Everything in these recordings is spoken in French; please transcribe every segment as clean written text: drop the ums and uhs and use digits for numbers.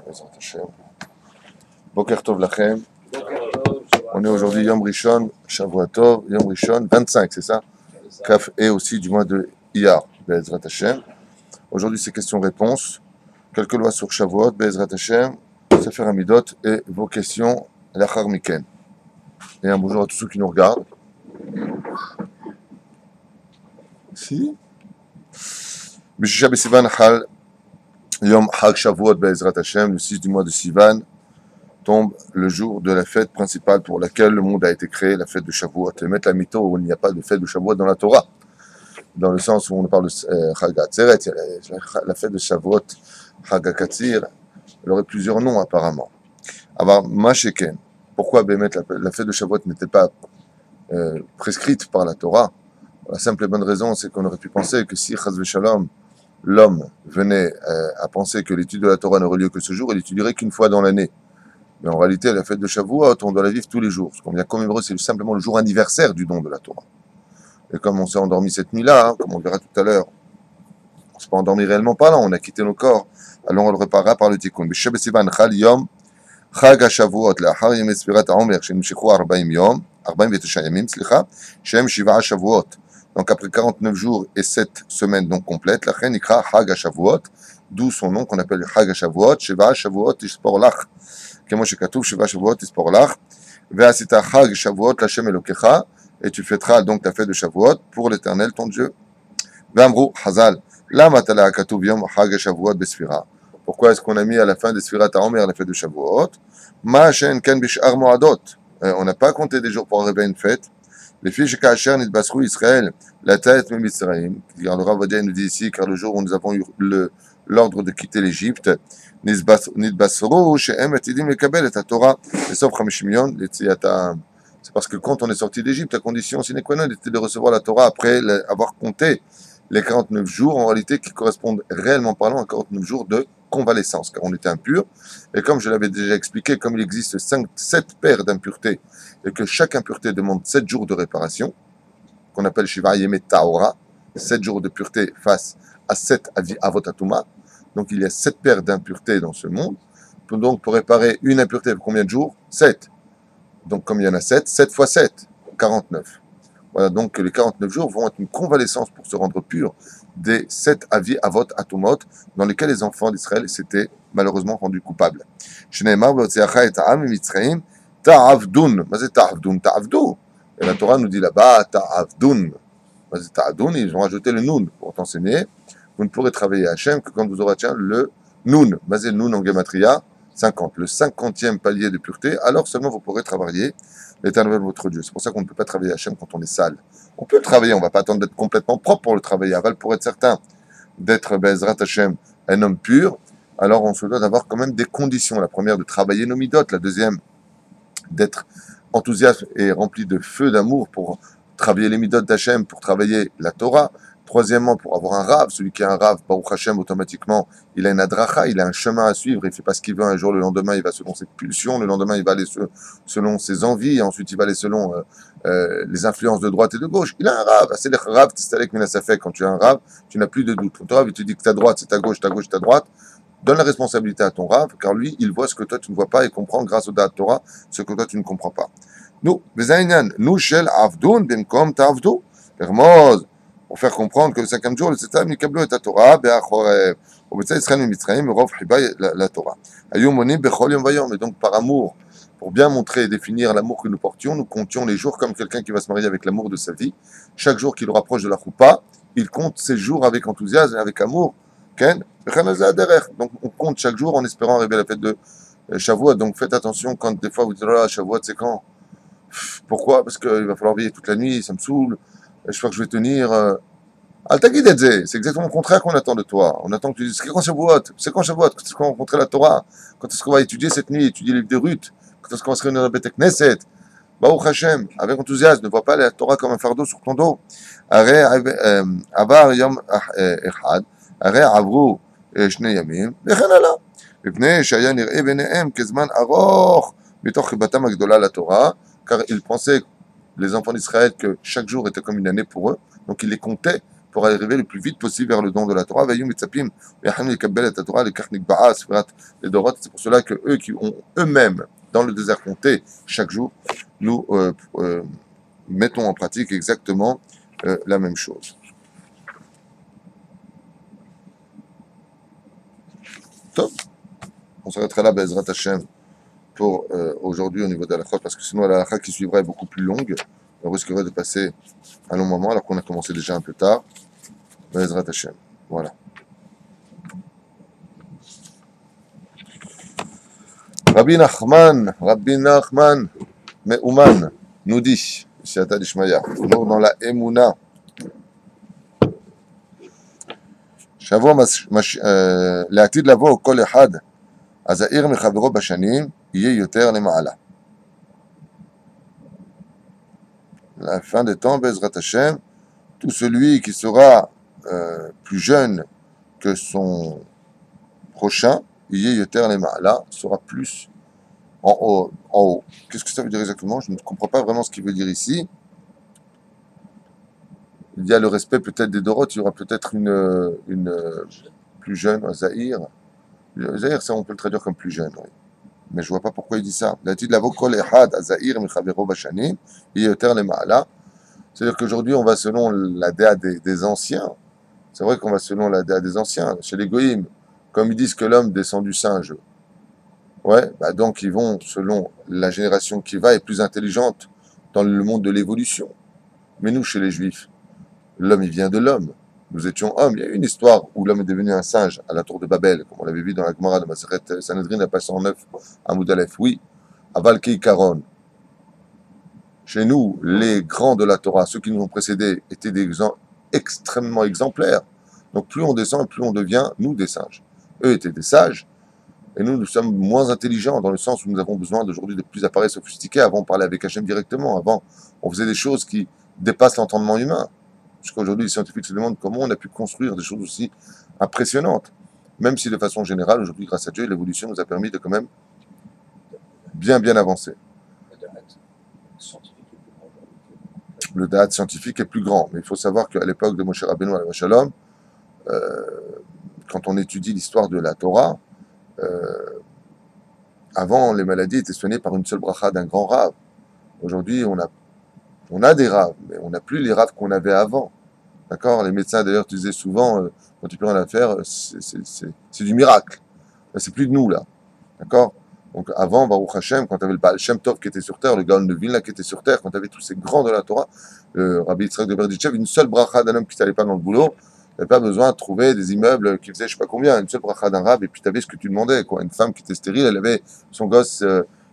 Bezrat Hashem. Boker Tov Lachem. On est aujourd'hui Yom Rishon, Shavuot Tov, Yom Rishon, 25, c'est ça? Kaf et aussi du mois de Iyar, Bezrat Hashem. Aujourd'hui, c'est questions-réponses. Quelques lois sur Shavuot, Bezrat Hashem, Sefer Hamidot et vos questions, Lachar Miken. Et un bonjour à tous ceux qui nous regardent. Si. Bishisha Besivan Hal, Yom Hag Shavuot, Bezrat Hashem, le 6 du mois de Sivan, tombe le jour de la fête principale pour laquelle le monde a été créé, la fête de Shavuot. Et mettre la mytho où il n'y a pas de fête de Shavuot dans la Torah, dans le sens où on parle de Chag HaAtzeret, la fête de Shavuot, Chag HaKatzir, elle aurait plusieurs noms apparemment. Alors, Masheken, pourquoi la fête de Shavuot n'était pas prescrite par la Torah? La simple et bonne raison, c'est qu'on aurait pu penser que si Chaz v'Shalom, l'homme venait à penser que l'étude de la Torah n'aurait lieu que ce jour, il l'étudierait qu'une fois dans l'année. Mais en réalité, la fête de Shavuot, on doit la vivre tous les jours. Ce qu'on vient commémorer, c'est simplement le jour anniversaire du don de la Torah. Et comme on s'est endormi cette nuit-là, comme on verra tout à l'heure, on ne s'est pas endormi réellement pas là, on a quitté nos corps. Alors on le réparera par le tikkun. B'Shem Sivan Chal Yom Chag HaShavuot Le'achar Yemei Sfirat HaOmer Shenimshechu 40 Yom 49 Yamim Shem Shiva Shavuot. Donc après 49 jours et 7 semaines donc complètes, la reine ikra Chag HaShavuot, d'où son nom qu'on appelle Chag HaShavuot, Shiva Shavuot Yishpor Lach. Comme je katouf Shiva Shavuot Yishpor Lach. Ve'asita Chag Shavuot L'Hashem Elokecha, et tu fêteras donc ta fête de Shavuot pour l'Éternel ton Dieu. Ve'amru Hazal, Lama tala katuv Yom Chag HaShavuot Besfira. Pourquoi est-ce qu'on a mis à la fin des Sfirat HaOmer la fête de Shavuot? Ma shen ken bishar moadot. On n'a pas compté des jours pour arriver à une fête. Les filles chez Kacher Nidbasrou Israël, la tête même Israël, car le Rav Odia nous dit ici, car le jour où nous avons eu l'ordre de quitter l'Égypte, Nidbasrou she'em etidim lekabel et Torah, et sauf 50 millions, c'est parce que quand on est sorti d'Égypte, la condition sine qua non était de recevoir la Torah après avoir compté les 49 jours, en réalité, qui correspondent réellement parlant à 49 jours de convalescence, car on était impur. Et comme je l'avais déjà expliqué, comme il existe 7 paires d'impuretés, et que chaque impureté demande 7 jours de réparation, qu'on appelle Shiva Yemet Tahora, 7 jours de pureté face à 7 Avot Atuma. Donc il y a 7 paires d'impuretés dans ce monde. Donc pour réparer une impureté, combien de jours? 7. Donc comme il y en a 7, 7 fois 7, 49. Voilà, donc les 49 jours vont être une convalescence pour se rendre pur des 7 Avot Atumot dans lesquels les enfants d'Israël s'étaient malheureusement rendus coupables. Ta'avdun. Ta'avdou. Et la Torah nous dit là-bas, Ta'avdun. Ils ont rajouté le Nun pour t'enseigner. Vous ne pourrez travailler à Hachem que quand vous aurez atteint le Nun. Le Nun en Gematria, 50. Le 50e palier de pureté, alors seulement vous pourrez travailler l'Éternel votre Dieu. C'est pour ça qu'on ne peut pas travailler à Hachem quand on est sale. On peut le travailler, on ne va pas attendre d'être complètement propre pour le travailler. Aval, pour être certain d'être Bezrat Hachem, un homme pur, alors on se doit d'avoir quand même des conditions. La première, de travailler nos midot. La deuxième, d'être enthousiaste et rempli de feu d'amour pour travailler les midot d'Hachem, pour travailler la Torah. Troisièmement, pour avoir un rave, celui qui a un rave, Baruch Hashem, automatiquement, il a une adracha, il a un chemin à suivre, il ne fait pas ce qu'il veut un jour, le lendemain, il va selon ses pulsions, le lendemain, il va aller selon ses envies, ensuite, il va aller selon les influences de droite et de gauche. Il a un rave, c'est le rave, quand tu as un rave, tu n'as plus de doute. Ton rave, il te dit que ta droite, c'est ta gauche, ta droite. Donne la responsabilité à ton rave, car lui, il voit ce que toi, tu ne vois pas et comprend grâce au Da'at Torah ce que toi, tu ne comprends pas. Nous, Shel Avdoun, Bimkom Ta'avdou, Hermoz, pour faire comprendre que le 5e jour, le 7e, Mikablo et Torah, Be'achorev, au Betsa Israël et Mitzrayim, Rov Hibay, la Torah. Ayumoni, Bechol Yom Vayom, et donc par amour, pour bien montrer et définir l'amour que nous portions, nous comptions les jours comme quelqu'un qui va se marier avec l'amour de sa vie. Chaque jour qu'il rapproche de la choupa, il compte ses jours avec enthousiasme et avec amour. Donc on compte chaque jour en espérant arriver à la fête de Shavuot. Donc faites attention quand des fois vous dites là, Shavuot c'est quand? Pourquoi? Parce qu'il va falloir veiller toute la nuit, ça me saoule, je crois que je vais tenir. C'est exactement le contraire qu'on attend de toi. On attend que tu dises c'est quand Shavuot? C'est quand Shavuot? Quand est-ce qu'on va rencontrer la Torah? Quand est-ce qu'on va étudier cette nuit, étudier le livre de Ruth? Quand est-ce qu'on va se réunir dans le Beth Knesset? Baruch Hashem, avec enthousiasme, ne vois pas la Torah comme un fardeau sur ton dos. Avar Yom Echad. הרי עברו 2 ימים, וכן הלאה. מפני שהיה נראה ביניהם כזמן ארוך מתוך חיבתם הגדולה לתורה, car ils pensaient, les enfants d'Israël, que chaque jour était comme une année pour eux, donc ils les comptaient pour arriver le plus vite possible vers le don de la Torah. C'est pour cela que eux qui ont eux-mêmes dans le désert compté chaque jour, nous mettons en pratique exactement la même chose. Top. On s'arrêtera là, Bezrat Hashem, pour aujourd'hui au niveau de la halakha, parce que sinon la halakha qui suivra est beaucoup plus longue. On risquerait de passer un long moment alors qu'on a commencé déjà un peu tard. Bezrat Hashem. Voilà. Rabbi Nachman Me'uman nous dit, Siata Dishmaya, toujours dans la Emouna, שבוע לעתיד לבוא כל אחד הזעיר מחברו בשנים יהיה יותר למעלה. La fin des temps, Bezrat Hashem, tout celui qui sera plus jeune que son prochain, yé yoter les ma'ala, sera plus en haut, en haut. Qu'est-ce que ça veut dire exactement? Je ne comprends pas vraiment ce qu'il veut dire ici. Il y a le respect peut-être des Doroth, il y aura peut-être une plus jeune, un Zahir. Zahir, ça on peut le traduire comme plus jeune, oui. Mais je ne vois pas pourquoi il dit ça. C'est-à-dire qu'aujourd'hui, on va selon la déa des anciens. C'est vrai qu'on va selon la déa des anciens. Chez les Goïm, comme ils disent que l'homme descend du singe, ouais, bah donc ils vont selon la génération qui va est plus intelligente dans le monde de l'évolution. Mais nous, chez les Juifs, l'homme, il vient de l'homme. Nous étions hommes. Il y a une histoire où l'homme est devenu un singe à la tour de Babel, comme on l'avait vu dans la Gemara de Maseret Sanhedrin, à page 109, à Moudalef. Oui, à Valkei Karon. Chez nous, les grands de la Torah, ceux qui nous ont précédés, étaient des extrêmement exemplaires. Donc plus on descend, plus on devient, nous, des singes. Eux étaient des sages, et nous sommes moins intelligents, dans le sens où nous avons besoin d'aujourd'hui de plus d'appareils sophistiqués. Avant, on parlait avec Hachem directement. Avant, on faisait des choses qui dépassent l'entendement humain. Jusqu'aujourd'hui, les scientifiques se demandent comment on a pu construire des choses aussi impressionnantes. Même si de façon générale, aujourd'hui, grâce à Dieu, l'évolution nous a permis de quand même bien avancer. Le da'at scientifique est plus grand. Mais il faut savoir qu'à l'époque de Moshe Rabbeinu alayhi shalom, quand on étudie l'histoire de la Torah, avant, les maladies étaient soignées par une seule bracha d'un grand rave. Aujourd'hui, on a des raves, mais on n'a plus les raves qu'on avait avant. D'accord? Les médecins, d'ailleurs, disaient souvent, quand tu peux rien à faire, c'est du miracle. Là, c'est plus de nous, là. D'accord? Donc, avant, Baruch Hashem, quand tu avais le Baal Shem Tov qui était sur terre, le Gaon de Vilna qui était sur terre, quand tu avais tous ces grands de la Torah, Rabbi Yitzhak de Berdichev, une seule bracha d'un homme qui n'allait pas dans le boulot, tu n'avais pas besoin de trouver des immeubles qui faisaient je sais pas combien, une seule bracha d'un rab, et puis tu avais ce que tu demandais, quoi. Une femme qui était stérile, elle avait son gosse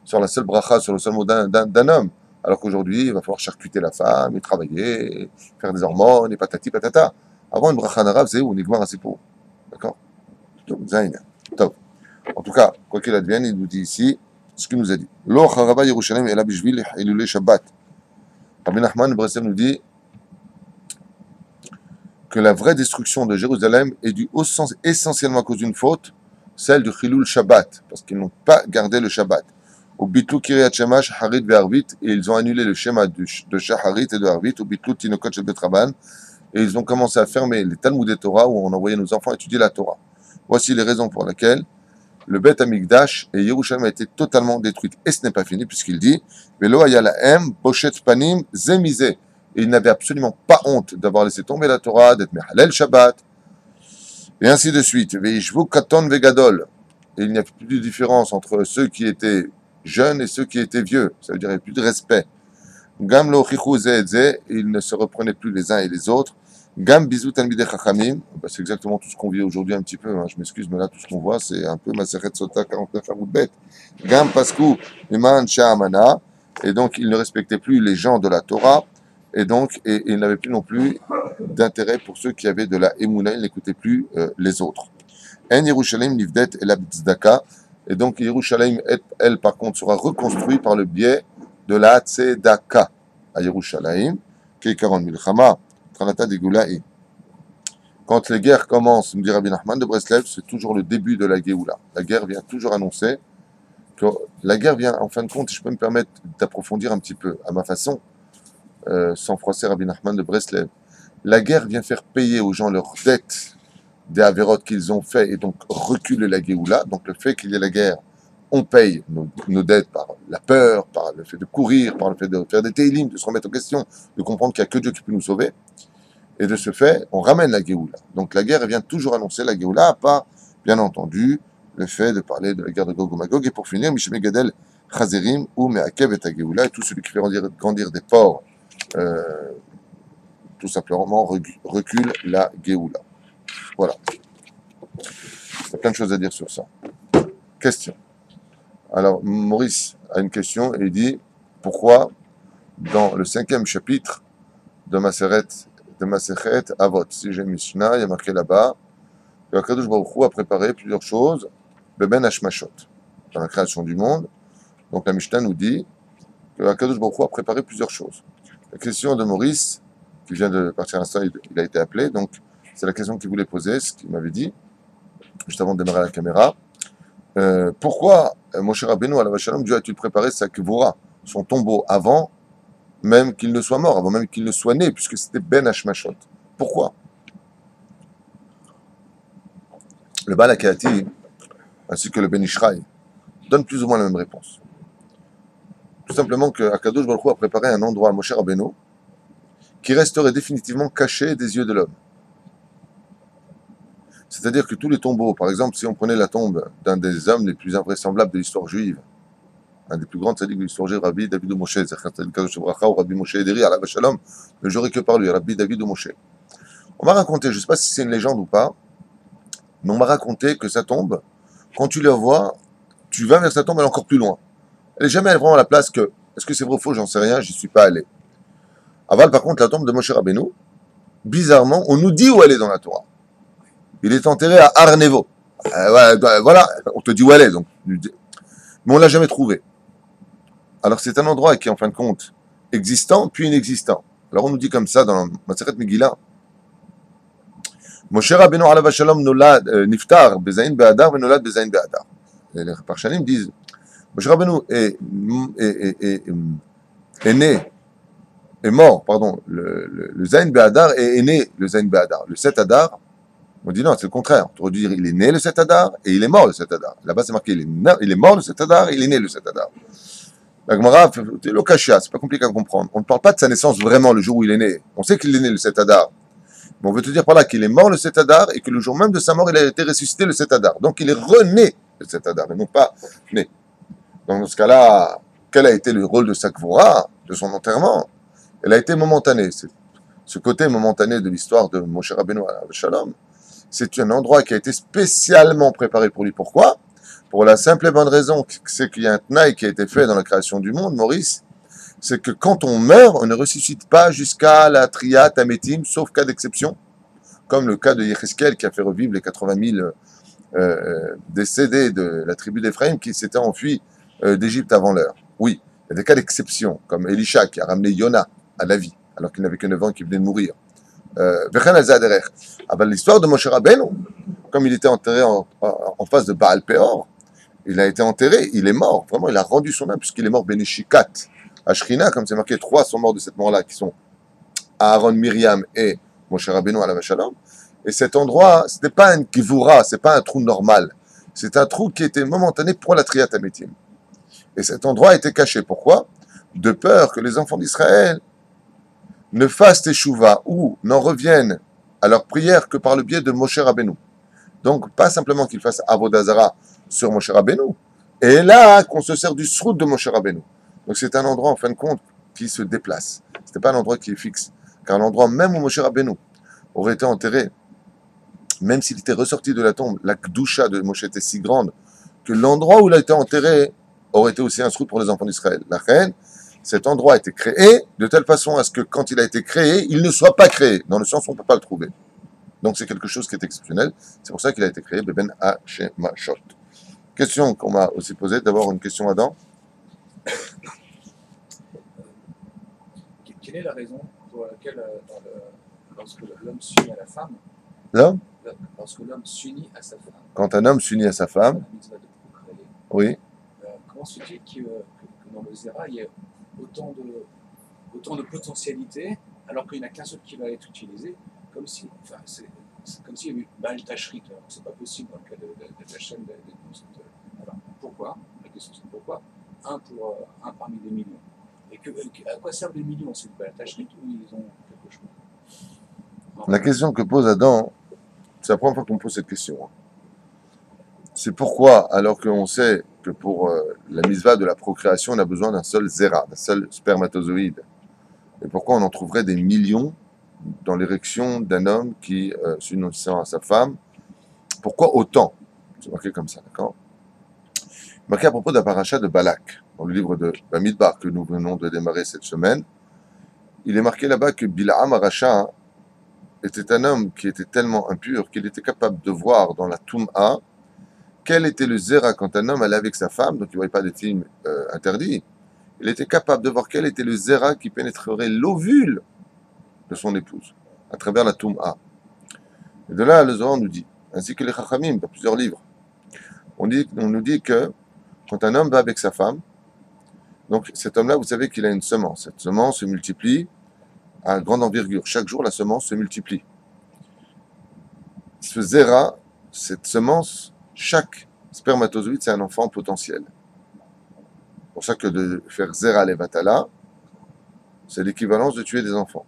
sur la seule bracha, sur le seul mot d'un homme. Alors qu'aujourd'hui, il va falloir charcuter la femme, et travailler, et faire des hormones, et patati patata. Avant, une bracha d'un rab, c'est où? Nigmar Asipo. D'accord? Top. En tout cas, quoi qu'il advienne, il nous dit ici ce qu'il nous a dit. Lo charaba Yerushalayim ela bishvil hilulei Shabbat. Rabbi Nachman Breslev nous dit que la vraie destruction de Jérusalem est due essentiellement à cause d'une faute, celle du Chilul Shabbat, parce qu'ils n'ont pas gardé le Shabbat. Au Bitlu Kiryat Shema, Shacharit et Arvit, et ils ont annulé le schéma de Shacharit et de Arvit, au Bitlu Tinokot Shel Bet Rabban, et ils ont commencé à fermer les Talmud et Torah où on envoyait nos enfants étudier la Torah. Voici les raisons pour lesquelles le Bet Amikdash et Yerushalayim a été totalement détruite. Et ce n'est pas fini, puisqu'il dit Velo Ayalahem, Boshet Panim, Zemize. Et il n'avait absolument pas honte d'avoir laissé tomber la Torah, d'être Mehalel Shabbat, et ainsi de suite. Veishvu Katon Vegadol. Et il n'y a plus de différence entre ceux qui étaient jeunes et ceux qui étaient vieux. Ça veut dire qu'il n'y avait plus de respect. Gam Lo Chichu Ze, ils ne se reprenaient plus les uns et les autres. Gam Bizut Talmidei Chachamim, c'est exactement tout ce qu'on vit aujourd'hui un petit peu, hein. Je m'excuse, mais là, tout ce qu'on voit, c'est un peu Maseret Sota 49 Amoud Bet. Gam Pasku Iman Sha'amana, et donc ils ne respectaient plus les gens de la Torah, et donc ils n'avaient plus non plus d'intérêt pour ceux qui avaient de la Emouna, ils n'écoutaient plus les autres. En Yerushalayim Nivdet El Tzedaka, et donc Yerushalayim, elle, par contre, sera reconstruit par le biais de la Tzedaka à Yerushalayim, Keikaron Milchama. Quand les guerres commencent, me dit Rabbi Nachman de Breslev, c'est toujours le début de la Géoula. La guerre vient toujours annoncer que la guerre vient, en fin de compte, je peux me permettre d'approfondir un petit peu à ma façon, sans froisser Rabbi Nachman de Breslev. La guerre vient faire payer aux gens leurs dettes des avérotes qu'ils ont fait et donc recule la Géoula. Donc le fait qu'il y ait la guerre, on paye nos dettes par la peur, par le fait de courir, par le fait de faire des télim, de se remettre en question, de comprendre qu'il n'y a que Dieu qui peut nous sauver. Et de ce fait, on ramène la Géoula. Donc la guerre vient toujours annoncer la Géoula, à part, bien entendu, le fait de parler de la guerre de Gog et Magog. Et pour finir, Mishme Gadel Chazerim ou Meakev et Géoula, et tout celui qui fait grandir des porcs, tout simplement recule la Géoula. Voilà. Il y a plein de choses à dire sur ça. Question. Alors, Maurice a une question et il dit pourquoi, dans le 5e chapitre de Masechet Avot, si j'ai Mishnah, il y a marqué là-bas que Akadosh Baruch Hu a préparé plusieurs choses, Beben Hashmashot, dans la création du monde. Donc, la Mishnah nous dit que Akadosh Baruch Hu a préparé plusieurs choses. La question de Maurice, qui vient de partir à l'instant, il a été appelé, donc c'est la question qu'il voulait poser, ce qu'il m'avait dit, juste avant de démarrer la caméra. Pourquoi Moshe Rabbeinu, alav shalom, Dieu a-t-il préparé sa kevura, son tombeau, avant même qu'il ne soit mort, avant même qu'il ne soit né, puisque c'était Ben Hashmashot. Pourquoi? Le Baal HaKehati, ainsi que le Ben Ishraï, donnent plus ou moins la même réponse. Tout simplement que Akadosh Baruch Hu a préparé un endroit à Moshe Rabbeinu qui resterait définitivement caché des yeux de l'homme. C'est-à-dire que tous les tombeaux, par exemple, si on prenait la tombe d'un des hommes les plus invraisemblables de l'histoire juive, un des plus grands tzaddik de l'histoire juive, Rabbi David Moshe, ou Rabbi Moshe Ederi, alav shalom, ne jurait que par lui, Rabbi David Moshe. On m'a raconté, je ne sais pas si c'est une légende ou pas, mais on m'a raconté que sa tombe, quand tu la vois, tu vas vers sa tombe, elle est encore plus loin. Elle n'est jamais vraiment à la place que, est-ce que c'est vrai ou faux, j'en sais rien, j'y suis pas allé. Aval, par contre, la tombe de Moshe Rabbeinu, bizarrement, on nous dit où elle est dans la Torah. Il est enterré à Arnevo. Voilà, on te dit où elle est, donc. Mais on ne l'a jamais trouvé. Alors c'est un endroit qui est en fin de compte existant, puis inexistant. Alors on nous dit comme ça dans la Masechet Megillah. Moshe Rabbeinu alav shalom nolad niftar bezayin be'adar venolad bezayin be'adar. Et les Parshanim disent Moshe Rabbeinu est né, est mort, pardon, le Zayin be'adar est né le Zayin be'adar. Le 7 Adar, on dit non, c'est le contraire. On aurait dû dire il est né le 7 Adar et il est mort le 7 Adar. Là-bas c'est marqué il est mort le 7 Adar et il est né le 7 Adar. La Gemara, c'est le Kashia, c'est pas compliqué à comprendre. On ne parle pas de sa naissance vraiment le jour où il est né. On sait qu'il est né le 7 Adar. Mais on veut te dire par là qu'il est mort le 7 Adar et que le jour même de sa mort, il a été ressuscité le 7 Adar. Donc il est rené le 7 Adar, et non pas né. Donc dans ce cas-là, quel a été le rôle de sa Kvora, de son enterrement? Elle a été momentanée. Ce côté momentané de l'histoire de Moshe Rabbeinu alav shalom, c'est un endroit qui a été spécialement préparé pour lui. Pourquoi? Pour la simple et bonne raison, c'est qu'il y a un tnaï qui a été fait dans la création du monde, Maurice, c'est que quand on meurt, on ne ressuscite pas jusqu'à la Triat Ametim, sauf cas d'exception, comme le cas de Yecheskel qui a fait revivre les 80 000 décédés de la tribu d'Éphraïm qui s'était enfui d'Égypte avant l'heure. Oui, il y a des cas d'exception, comme Elisha qui a ramené Yona à la vie, alors qu'il n'avait que 9 ans qu'il venait de mourir. L'histoire de Moshe Rabbeinu, comme il était enterré en face de Baal Peor, il a été enterré, il est mort, vraiment, il a rendu son âme, puisqu'il est mort Beneshikat. À Shrina, comme c'est marqué, 3 sont morts de cette mort-là, qui sont Aaron, Myriam et Moshe Rabbeinu alav shalom. Et cet endroit, ce n'est pas un kivura, ce n'est pas un trou normal. C'est un trou qui était momentané pour la Triat Ametim. Et cet endroit a été caché. Pourquoi? De peur que les enfants d'Israël ne fassent teshuva ou n'en reviennent à leur prière que par le biais de Moshe Rabbeinu. Donc, pas simplement qu'ils fassent Avodah Zara sur Moshe Rabbeinu, et là qu'on se sert du srout de Moshe Rabbeinu. Donc c'est un endroit en fin de compte qui se déplace. Ce n'est pas un endroit qui est fixe. Car l'endroit même où Moshe Rabbeinu aurait été enterré, même s'il était ressorti de la tombe, la Kdusha de Moshe était si grande que l'endroit où il a été enterré aurait été aussi un srout pour les enfants d'Israël. La reine, cet endroit a été créé de telle façon à ce que quand il a été créé, il ne soit pas créé, dans le sens où on ne peut pas le trouver. Donc c'est quelque chose qui est exceptionnel. C'est pour ça qu'il a été créé, Beben Hashemashot. Question qu'on m'a aussi posée. D'abord, une question à Adam. Quelle est la raison pour laquelle, lorsque l'homme s'unit à la femme, L'homme, lorsque l'homme s'unit à sa femme, quand un homme s'unit à sa femme, la mitzvah de procréer, oui, comment se fait que dans le Zera, il y a autant de potentialités alors qu'il n'y en a qu'un seul qui va être utilisé, comme si, enfin, c'est comme s'il y avait Baal Tashrit, alors c'est pas possible dans le cas de la chaîne alors, pourquoi? La question c'est pourquoi? Un parmi des millions. Et à quoi servent les millions? C'est le Baal Tashrit ou ils ont quelque chose? La question que pose Adam, c'est la première fois qu'on pose cette question. C'est pourquoi, alors qu'on sait que pour la mitzvah de la procréation, on a besoin d'un seul zéra, d'un seul spermatozoïde. Et pourquoi on en trouverait des millions dans l'érection d'un homme qui s'unissant à sa femme? Pourquoi autant? C'est marqué comme ça, d'accord? Marqué à propos d'un paracha de Balak, dans le livre de Bamidbar que nous venons de démarrer cette semaine. Il est marqué là-bas que Bil'am Arasha était un homme qui était tellement impur qu'il était capable de voir dans la Toum'a quel était le zéra quand un homme allait avec sa femme, donc il ne voyait pas des films interdits. Il était capable de voir quel était le zéra qui pénétrerait l'ovule de son épouse à travers la Toum'a. Et de là, le Zohar nous dit, ainsi que les Chachamim, dans plusieurs livres, on nous dit que quand un homme va avec sa femme, donc cet homme-là, vous savez qu'il a une semence. Cette semence se multiplie à grande envergure. Chaque jour, la semence se multiplie. Ce zéra, cette semence, chaque spermatozoïde, c'est un enfant potentiel. C'est pour ça que de faire zéra levatala, c'est l'équivalence de tuer des enfants.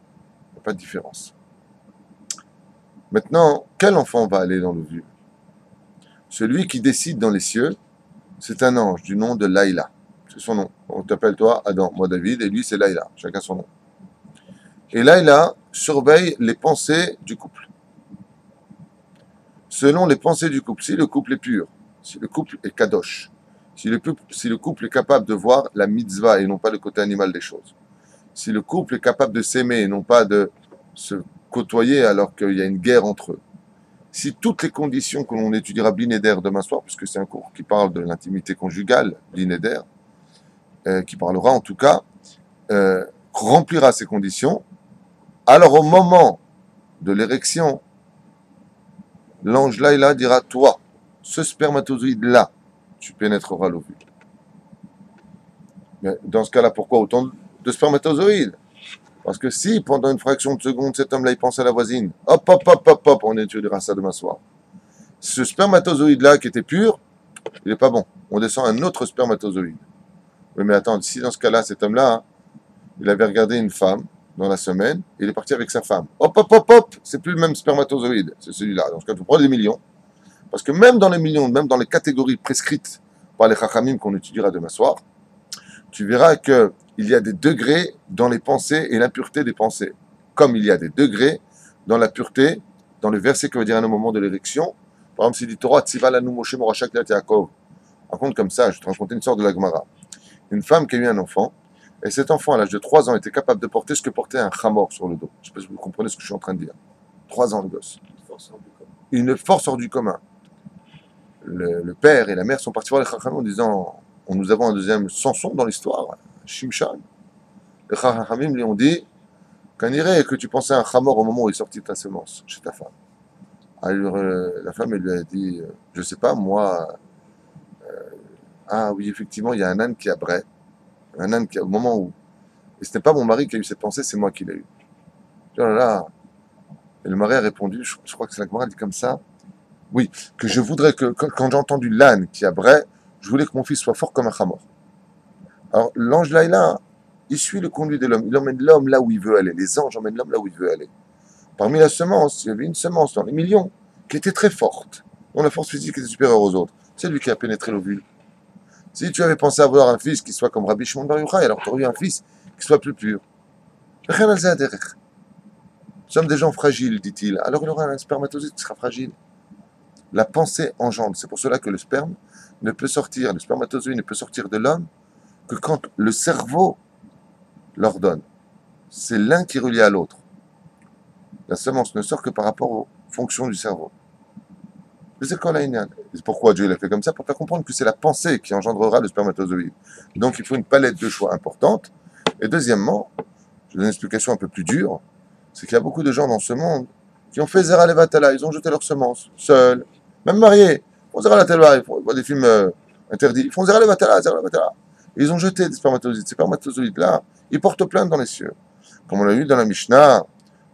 Il n'y a pas de différence. Maintenant, quel enfant va aller dans l'ovule? Celui qui décide dans les cieux, c'est un ange du nom de Laïla. C'est son nom. On t'appelle toi Adam, moi David, et lui c'est Laïla. Chacun son nom. Et Laïla surveille les pensées du couple. Selon les pensées du couple, si le couple est pur, si le couple est kadosh, si le couple est capable de voir la mitzvah et non pas le côté animal des choses, si le couple est capable de s'aimer et non pas de se côtoyer alors qu'il y a une guerre entre eux, si toutes les conditions que l'on étudiera Blineder demain soir, puisque c'est un cours qui parle de l'intimité conjugale, Blineder, qui parlera en tout cas, remplira ces conditions, alors au moment de l'érection, l'ange Laïla dira, toi, ce spermatozoïde-là, tu pénétreras l'ovule. Mais dans ce cas-là, pourquoi autant de spermatozoïdes? Parce que si, pendant une fraction de seconde, cet homme-là, il pense à la voisine, hop, hop, hop, hop, hop, on étudiera ça demain soir. Ce spermatozoïde-là, qui était pur, il n'est pas bon. On descend un autre spermatozoïde. Oui, mais attends, si dans ce cas-là, cet homme-là, hein, il avait regardé une femme dans la semaine, et il est parti avec sa femme. Hop, hop, hop, hop, c'est plus le même spermatozoïde, c'est celui-là. Dans ce cas, il faut prendre des millions. Parce que même dans les millions, même dans les catégories prescrites par les chachamim qu'on étudiera demain soir, tu verras qu'il y a des degrés dans les pensées et l'impureté des pensées. Comme il y a des degrés dans la pureté, dans le verset qui veut dire à un moment de l'érection. Par exemple, s'il dit Torah, Tziva lanu Moshe Morachak Lat Yaakov. Raconte comme ça, je vais te raconter une sorte de la Gemara. Une femme qui a eu un enfant, et cet enfant, à l'âge de 3 ans, était capable de porter ce que portait un chamor sur le dos. Je ne sais pas si vous comprenez ce que je suis en train de dire. 3 ans, le gosse. Une force hors du commun. Le père et la mère sont partis voir les Chachamim en disant, nous avons un deuxième Samson dans l'histoire, Shimshan. Les Chachamim lui ont dit, qu'on irait que tu pensais à un chamor au moment où il sortit de ta semence chez ta femme. Alors la femme, elle lui a dit, je ne sais pas, moi, ah oui, effectivement, il y a un âne qui abraie. Un âne qui, au moment où, et ce n'est pas mon mari qui a eu cette pensée, c'est moi qui l'ai eu. Oh là là. Et le mari a répondu, je crois que c'est la Gemara dit comme ça, oui, que je voudrais que, quand j'ai entendu l'âne qui abraie, je voulais que mon fils soit fort comme un chamor. Alors, l'ange Laïla, il suit le conduit de l'homme. Il emmène l'homme là où il veut aller. Les anges emmènent l'homme là où il veut aller. Parmi la semence, il y avait une semence dans les millions qui était très forte, dont la force physique était supérieure aux autres. C'est lui qui a pénétré l'ovule. Si tu avais pensé avoir un fils qui soit comme Rabbi Shimon Bar Yochai, alors tu aurais eu un fils qui soit plus pur. Nous sommes des gens fragiles, dit-il. Alors il aura un spermatozoïde qui sera fragile. La pensée engendre. C'est pour cela que le sperme ne peut sortir, le spermatozoïde ne peut sortir de l'homme que quand le cerveau l'ordonne. C'est l'un qui est relié à l'autre. La semence ne sort que par rapport aux fonctions du cerveau. C'est pourquoi Dieu l'a fait comme ça, pour faire comprendre que c'est la pensée qui engendrera le spermatozoïde. Donc il faut une palette de choix importante. Et deuxièmement, je donne une explication un peu plus dure, c'est qu'il y a beaucoup de gens dans ce monde qui ont fait Zera Levatala, ils ont jeté leurs semences, seuls, même mariés. Ils font Zera Levatala, ils font des films interdits, ils font Zera Levatala, Zera Levatala. Ils ont jeté des spermatozoïdes. Ces spermatozoïdes-là, ils portent plainte dans les cieux. Comme on l'a vu dans la Mishnah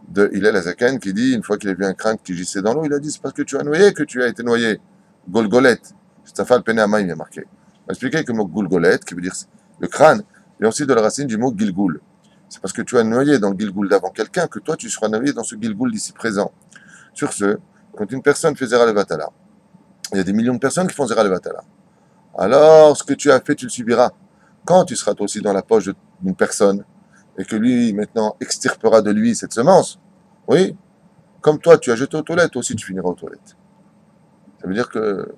de Hillel Azaken qui dit, une fois qu'il a vu un crâne qui gissait dans l'eau, il a dit, c'est parce que tu as noyé que tu as été noyé. Golgolette. Stafal Penama, il y a marqué. On a expliqué que le mot Golgolette, qui veut dire le crâne, vient aussi de la racine du mot Gilgoul. C'est parce que tu as noyé dans le Gilgoul d'avant quelqu'un que toi tu seras noyé dans ce Gilgoul d'ici présent. Sur ce, quand une personne fait Zera Levatala, il y a des millions de personnes qui font Zera Levatala. Alors, ce que tu as fait, tu le subiras. Quand tu seras toi aussi dans la poche d'une personne et que lui, maintenant, extirpera de lui cette semence, oui, comme toi, tu as jeté aux toilettes, toi aussi, tu finiras aux toilettes. Ça veut dire que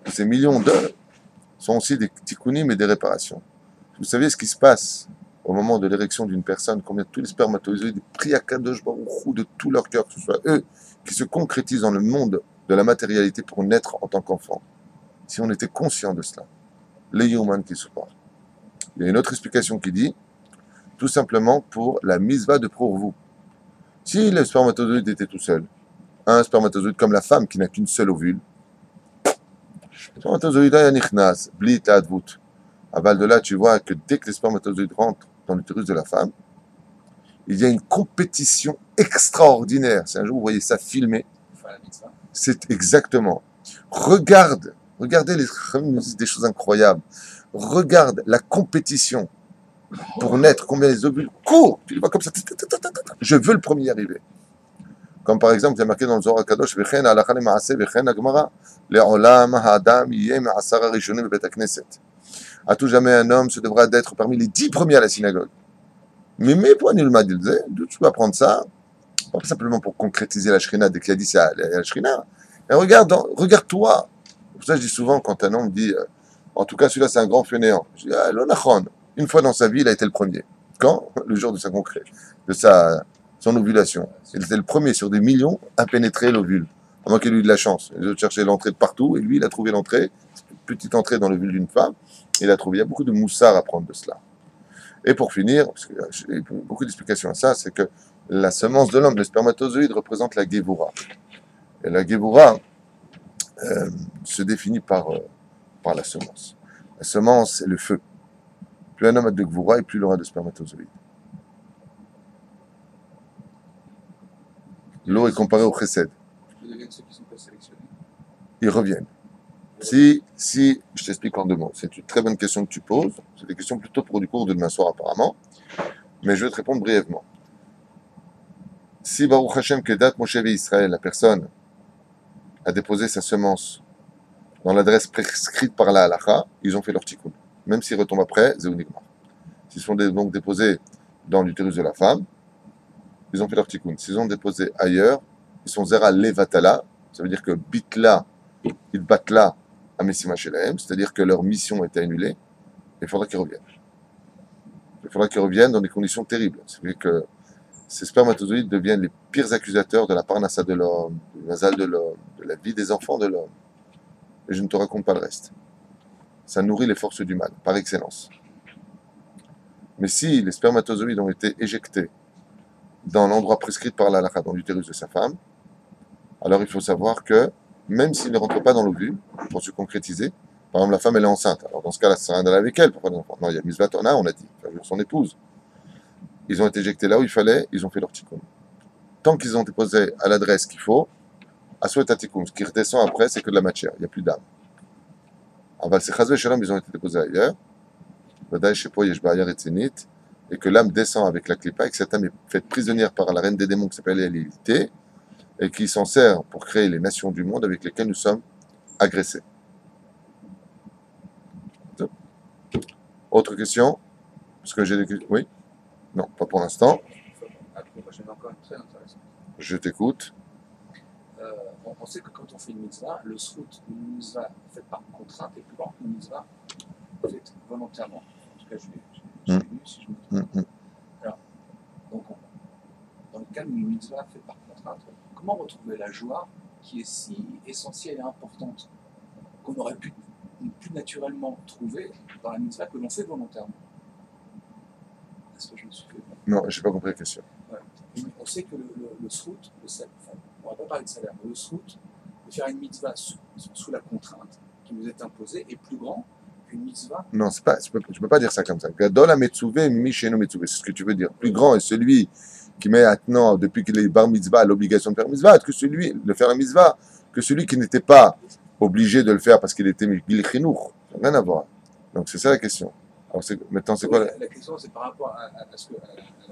ces millions d'œufs sont aussi des tikkunim et des réparations. Vous savez ce qui se passe au moment de l'érection d'une personne, combien tous les spermatozoïdes prient à Kadosh Baruch Hu de tout leur cœur, que ce soit eux qui se concrétisent dans le monde de la matérialité pour naître en tant qu'enfant. Si on était conscient de cela, les humains qui se parlent. Il y a une autre explication qui dit, tout simplement pour la misva de Prourvou. Si le spermatozoïde était tout seul, un spermatozoïde comme la femme qui n'a qu'une seule ovule, le spermatozoïde a nichnas, blit advut. Aval de là, tu vois que dès que les spermatozoïdes rentrent dans l'utérus de la femme, il y a une compétition extraordinaire. Si un jour vous voyez ça filmé, c'est exactement. Regardez les nous disent des choses incroyables. Regarde la compétition pour naître, combien les ovules courent. Tu les vois comme ça. Je veux le premier y arriver. Comme par exemple, il y a marqué dans le Zohar Kadosh, Vechen halakha lema'aseh vechen hagmara le'olam ha'adam yeh me'asar harishonim bebet hakneset. À tout jamais, un homme se devra d'être parmi les 10 premiers à la synagogue. Mais pour Nilma Dilze, d'où tu vas prendre ça? Pas simplement pour concrétiser la shrina, dès qu'il a dit ça à la shrina. Mais regarde-toi. Pour ça, je dis souvent, quand un homme dit, en tout cas, celui-là, c'est un grand fainéant. Je dis, l'onachon. Une fois dans sa vie, il a été le premier. Quand? Le jour de son ovulation. Il était le premier sur des millions à pénétrer l'ovule. À moins qu'il ait eu de la chance. Les autres cherchaient l'entrée de partout, et lui, il a trouvé l'entrée, petite entrée dans l'ovule d'une femme. Il a trouvé. Il y a beaucoup de moussard à prendre de cela. Et pour finir, parce que j'ai beaucoup d'explications à ça, c'est que la semence de l'homme, le spermatozoïde, représente la Gévoura. Et la Gévoura se définit par la semence. La semence, c'est le feu. Plus un homme a de Gévoura, et plus il aura de spermatozoïdes. L'eau est comparée au chesed. Ils deviennent ceux qui ne sont pas sélectionnés. Ils reviennent. Si, je t'explique en 2 mots. C'est une très bonne question que tu poses. C'est des questions plutôt pour du cours de demain soir apparemment. Mais je vais te répondre brièvement. Si Baruch Hashem Kedat Moshe Israël, la personne a déposé sa semence dans l'adresse prescrite par la halacha, ils ont fait leur tikkun. Même s'ils retombent après, zéunigma. S'ils sont donc déposés dans l'utérus de la femme, ils ont fait leur tikkun. S'ils ont déposé ailleurs, ils sont zera levatala. Ça veut dire que bitla, idbatla, amesima shelahem, c'est-à-dire que leur mission était annulée. Il faudra qu'ils reviennent. Il faudra qu'ils reviennent dans des conditions terribles. C'est-à-dire que ces spermatozoïdes deviennent les pires accusateurs de la parnassa de l'homme, du mazal de l'homme, de la vie des enfants de l'homme. Et je ne te raconte pas le reste. Ça nourrit les forces du mal, par excellence. Mais si les spermatozoïdes ont été éjectés dans l'endroit prescrit par la halakha, dans l'utérus de sa femme, alors il faut savoir que, même s'ils ne rentrent pas dans l'ovule, pour se concrétiser, par exemple la femme elle est enceinte, alors dans ce cas-là, ça sert à rien d'aller avec elle pour faire des enfants. Non, il y a Misvatona, on a dit, son épouse. Ils ont été éjectés là où il fallait, ils ont fait leur tikkun. Tant qu'ils ont déposé à l'adresse qu'il faut, à souhait tikkun, ce qui redescend après, c'est que de la matière, il n'y a plus d'âme. Aval c'est chazve shalom, ils ont été déposés ailleurs, vadaï shepo yeshba ayer etzenit, et que l'âme descend avec la clipa, et que cette âme est faite prisonnière par la reine des démons qui s'appelle Lilith, et qui s'en sert pour créer les nations du monde avec lesquelles nous sommes agressés. Autre question? Parce que j'ai des questions. Oui? Non, pas pour l'instant. J'en ai encore une très intéressante. Je t'écoute. On sait que quand on fait une mitzvah, le srout, une mitzvah faite par contrainte est plus grand qu'une mitzvah faite volontairement. En tout cas, je l'ai lu si je me trompe. Alors, donc, dans le cas d'une mitzvah faite par contrainte, comment retrouver la joie qui est si essentielle et importante qu'on aurait pu plus naturellement trouver dans la mitzvah que l'on fait volontairement? Est-ce que je me suis fait? Non, je n'ai pas compris la question. Ouais. On sait que le srout, on ne va pas parler de salaire, mais le srout, de faire une mitzvah sous la contrainte qui nous est imposée est plus grand qu'une mitzvah. Non, c'est pas, je peux pas dire ça comme ça. Gadol ha-metzuvé, mishenu metzuvé. C'est ce que tu veux dire. Plus grand est celui qui met maintenant, depuis qu'il est bar mitzvah, l'obligation de faire mitzvah, que celui, de faire la mitzvah, que celui qui n'était pas obligé de le faire parce qu'il était Gil Chinour. Ça n'a rien à voir. Donc c'est ça la question. Alors maintenant, c'est quoi La question, c'est par rapport à ce que.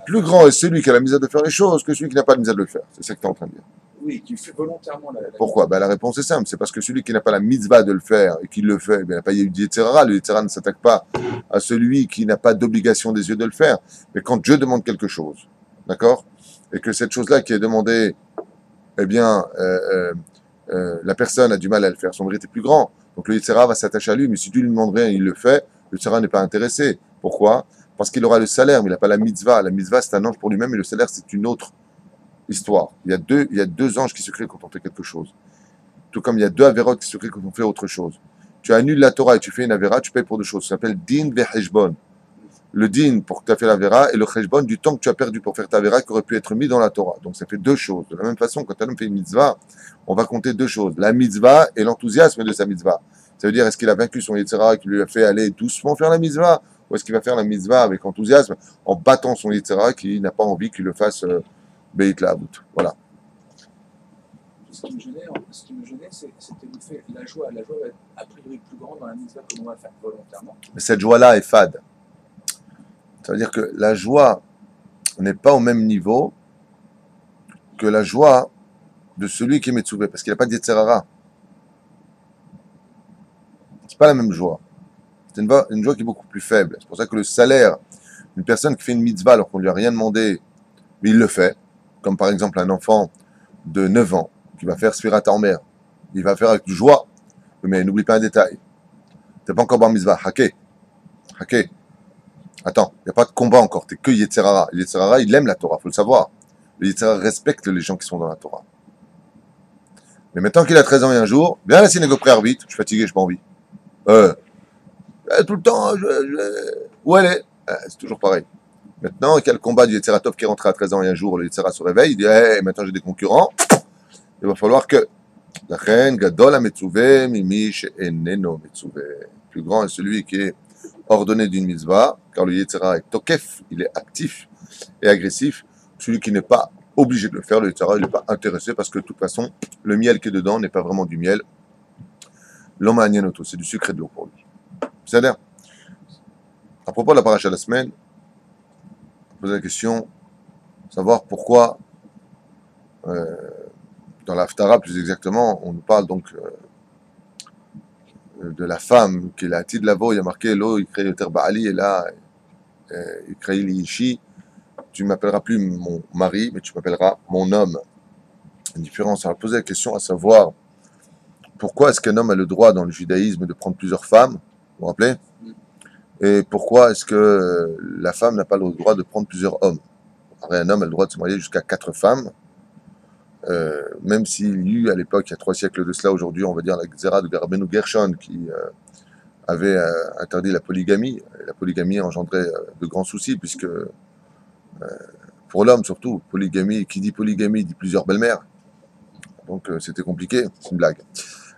Plus grand est celui qui a la misère de faire les choses que celui qui n'a pas la misère de le faire. C'est ça que tu es en train de dire. Oui, qui fait volontairement la Pourquoi ben, la réponse est simple. C'est parce que celui qui n'a pas la mitzvah de le faire et qui le fait, ben, il n'a pas eu d'Yetzerara. Le Yetzerara ne s'attaque pas à celui qui n'a pas d'obligation des yeux de le faire. Mais quand Dieu demande quelque chose, d'accord, et que cette chose-là qui est demandée, eh bien, la personne a du mal à le faire, son mérite est plus grand. Donc le Yetzerara va s'attacher à lui, mais si tu lui demandes rien, il le fait, le Yetzerara n'est pas intéressé. Pourquoi? Parce qu'il aura le salaire, mais il n'a pas la mitzvah. La mitzvah, c'est un ange pour lui-même, et le salaire, c'est une autre histoire. Il y a deux anges qui se créent quand on fait quelque chose. Tout comme il y a deux avérotes qui se créent quand on fait autre chose. Tu annules la Torah et tu fais une avéra, tu payes pour deux choses. Ça s'appelle din vecheshbon. Le din pour que tu as fait l'avéra et le cheshbon du temps que tu as perdu pour faire ta avéra qui aurait pu être mis dans la Torah. Donc ça fait deux choses. De la même façon, quand un homme fait une mitzvah, on va compter deux choses. La mitzvah et l'enthousiasme de sa mitzvah. Ça veut dire, est-ce qu'il a vaincu son Yetzirah qui lui a fait aller doucement faire la mitzvah, ou est-ce qu'il va faire la mitzvah avec enthousiasme en battant son Yetzirah qui n'a pas envie qu'il le fasse Beit Laavout. Voilà. Ce qui me gênait, c'était le fait, la joie va être a priori plus grande dans la mitzvah que l'on va faire volontairement. Mais cette joie-là est fade. Ça veut dire que la joie n'est pas au même niveau que la joie de celui qui est Metsouvé, parce qu'il n'a pas de Yetzerara. C'est pas la même joie. C'est une joie qui est beaucoup plus faible. C'est pour ça que le salaire d'une personne qui fait une mitzvah alors qu'on lui a rien demandé, mais il le fait, comme par exemple un enfant de 9 ans qui va faire Sfirat Omer, il va faire avec joie, mais n'oublie pas un détail. T'es pas encore bar mitzvah, haké. Attends, il n'y a pas de combat encore, t'es que Yetzerara. Yetzerara, il aime la Torah, faut le savoir. Le Yetzerara respecte les gens qui sont dans la Torah. Mais maintenant qu'il a 13 ans et un jour, viens à la synagogue pré-arbitre, je suis fatigué, je n'ai pas envie. Tout le temps, où elle est c'est toujours pareil. Maintenant qu'il y a le combat du Yetzeratov qui est rentré à 13 ans et un jour, le Yetzera se réveille, il dit hey, maintenant j'ai des concurrents, il va falloir que. La reine, Gadol ha-metzuvé, mimi she'eneno metzuvé. Plus grand est celui qui est ordonné d'une mitzvah, car le Yetzera est tokef, il est actif et agressif. Celui qui n'est pas obligé de le faire, le Yetzera, il n'est pas intéressé parce que de toute façon, le miel qui est dedans n'est pas vraiment du miel. L'homme a c'est du sucre et de l'eau pour lui. C'est-à-dire, à propos de la paracha de la semaine, on pose la question, savoir pourquoi, dans l'Haftara plus exactement, on nous parle donc de la femme qui est la Tid Lavo, il y a marqué Lo Ikre Yoter Baali, et là, Ikre Ishi, tu ne m'appelleras plus mon mari, mais tu m'appelleras mon homme. Une différence. On va poser la question à savoir pourquoi est-ce qu'un homme a le droit dans le judaïsme de prendre plusieurs femmes, vous vous rappelez? Et pourquoi est-ce que la femme n'a pas le droit de prendre plusieurs hommes? Un homme a le droit de se marier jusqu'à 4 femmes, même s'il y eut à l'époque, il y a 3 siècles de cela, aujourd'hui, on va dire la Gzera de Rabbeinu Gershon qui avait interdit la polygamie. Et la polygamie engendrait de grands soucis, puisque pour l'homme surtout, polygamie, qui dit polygamie dit plusieurs belles-mères. Donc c'était compliqué, c'est une blague.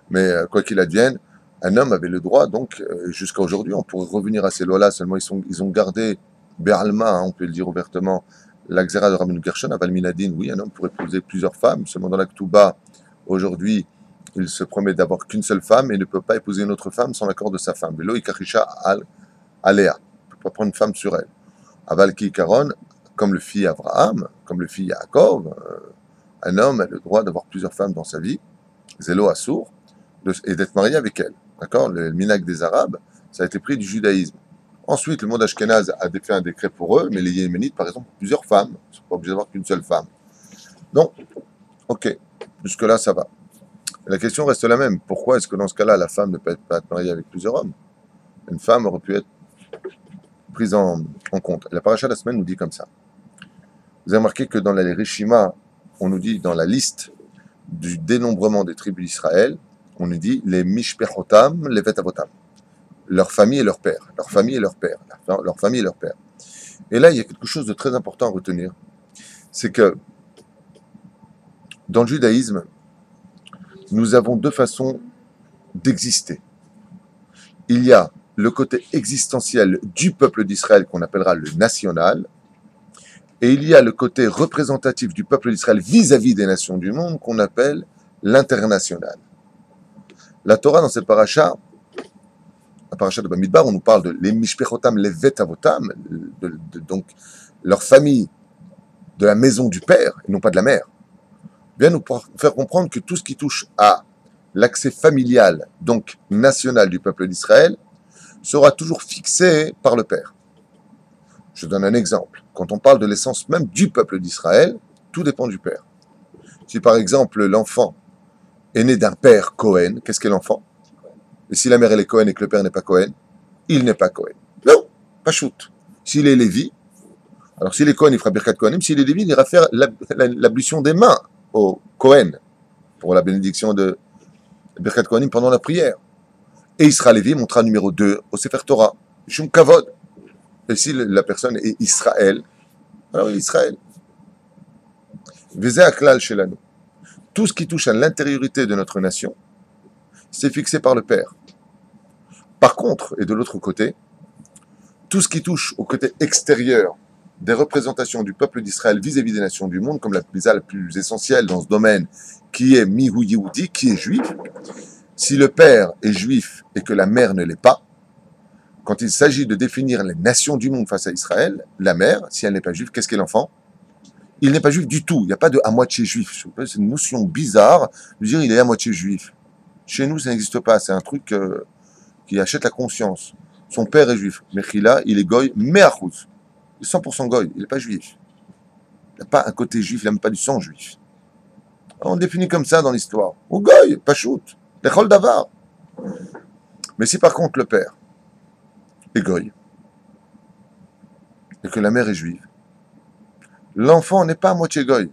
Mais quoi qu'il advienne, un homme avait le droit, donc jusqu'à aujourd'hui, on pourrait revenir à ces lois-là, seulement ils ont gardé Béalma, hein, on peut le dire ouvertement, la Xéra de Rabbeinu Gershon, à Valminadine, oui, un homme pourrait épouser plusieurs femmes, seulement dans la Ketouba, aujourd'hui, il se promet d'avoir qu'une seule femme et ne peut pas épouser une autre femme sans l'accord de sa femme. Velo Ikachisha Alea, il ne peut pas prendre une femme sur elle. Avalki Karon, comme le fit Abraham, comme le fit Yaakov, un homme a le droit d'avoir plusieurs femmes dans sa vie, Zélo Assour, et d'être marié avec elle. D'accord? Le minhag des Arabes, ça a été pris du judaïsme. Ensuite, le monde ashkénaze a fait un décret pour eux, mais les Yéménites, par exemple, ont plusieurs femmes. Ils ne sont pas obligés d'avoir qu'une seule femme. Donc, ok, jusque-là, ça va. Et la question reste la même. Pourquoi est-ce que dans ce cas-là, la femme ne peut pas être mariée avec plusieurs hommes? Une femme aurait pu être prise en compte. Et la paracha de la semaine nous dit comme ça. Vous avez remarqué que dans la Rishima, on nous dit dans la liste du dénombrement des tribus d'Israël, on nous dit les Mishpechotam, les Vetavotam. Leur famille et leur père. Leur famille et leur père. Leur famille et leur père. Et là, il y a quelque chose de très important à retenir. C'est que dans le judaïsme, nous avons deux façons d'exister. Il y a le côté existentiel du peuple d'Israël qu'on appellera le national, et il y a le côté représentatif du peuple d'Israël vis-à-vis des nations du monde qu'on appelle l'international. La Torah, dans cette paracha, la paracha de Bamidbar, on nous parle de les mishpechotam, les vetavotam, donc leur famille de la maison du père, et non pas de la mère, vient nous faire comprendre que tout ce qui touche à l'accès familial, donc national du peuple d'Israël, sera toujours fixé par le père. Je donne un exemple. Quand on parle de l'essence même du peuple d'Israël, tout dépend du père. Si par exemple l'enfant est né d'un père Cohen, qu'est-ce qu'est l'enfant? Et si la mère elle est Cohen et que le père n'est pas Cohen, il n'est pas Cohen. Non, pas shoot. S'il est Lévi, alors s'il est Cohen, il fera Birkat Kohanim. S'il est Lévi, il ira faire l'ablution des mains au Cohen pour la bénédiction de Birkat Kohanim pendant la prière. Et il sera Lévi, montera numéro 2 au Sefer Torah. Shum Kavod. Et si la personne est Israël, alors il est Israël. Vezé Aklal Shelanu. Tout ce qui touche à l'intériorité de notre nation, c'est fixé par le Père. Par contre, et de l'autre côté, tout ce qui touche au côté extérieur des représentations du peuple d'Israël vis-à-vis des nations du monde, comme la plus essentielle dans ce domaine, qui est Mihu Yehudi, qui est juif, si le père est juif et que la mère ne l'est pas, quand il s'agit de définir les nations du monde face à Israël, la mère, si elle n'est pas juive, qu'est-ce qu'est l'enfant? Il n'est pas juif du tout. Il n'y a pas de à moitié juif. C'est une notion bizarre de dire il est à moitié juif. Chez nous, ça n'existe pas. C'est un truc qui achète la conscience. Son père est juif. Mechila, il est goy, me'achuz. Il est 100% goy. Il n'est pas juif. Il n'a pas un côté juif, il n'a même pas du sang juif. On définit comme ça dans l'histoire. Ou goy, pas shoot. L'echol davar. Mais si par contre le père est goy et que la mère est juive, l'enfant n'est pas à moitié goy,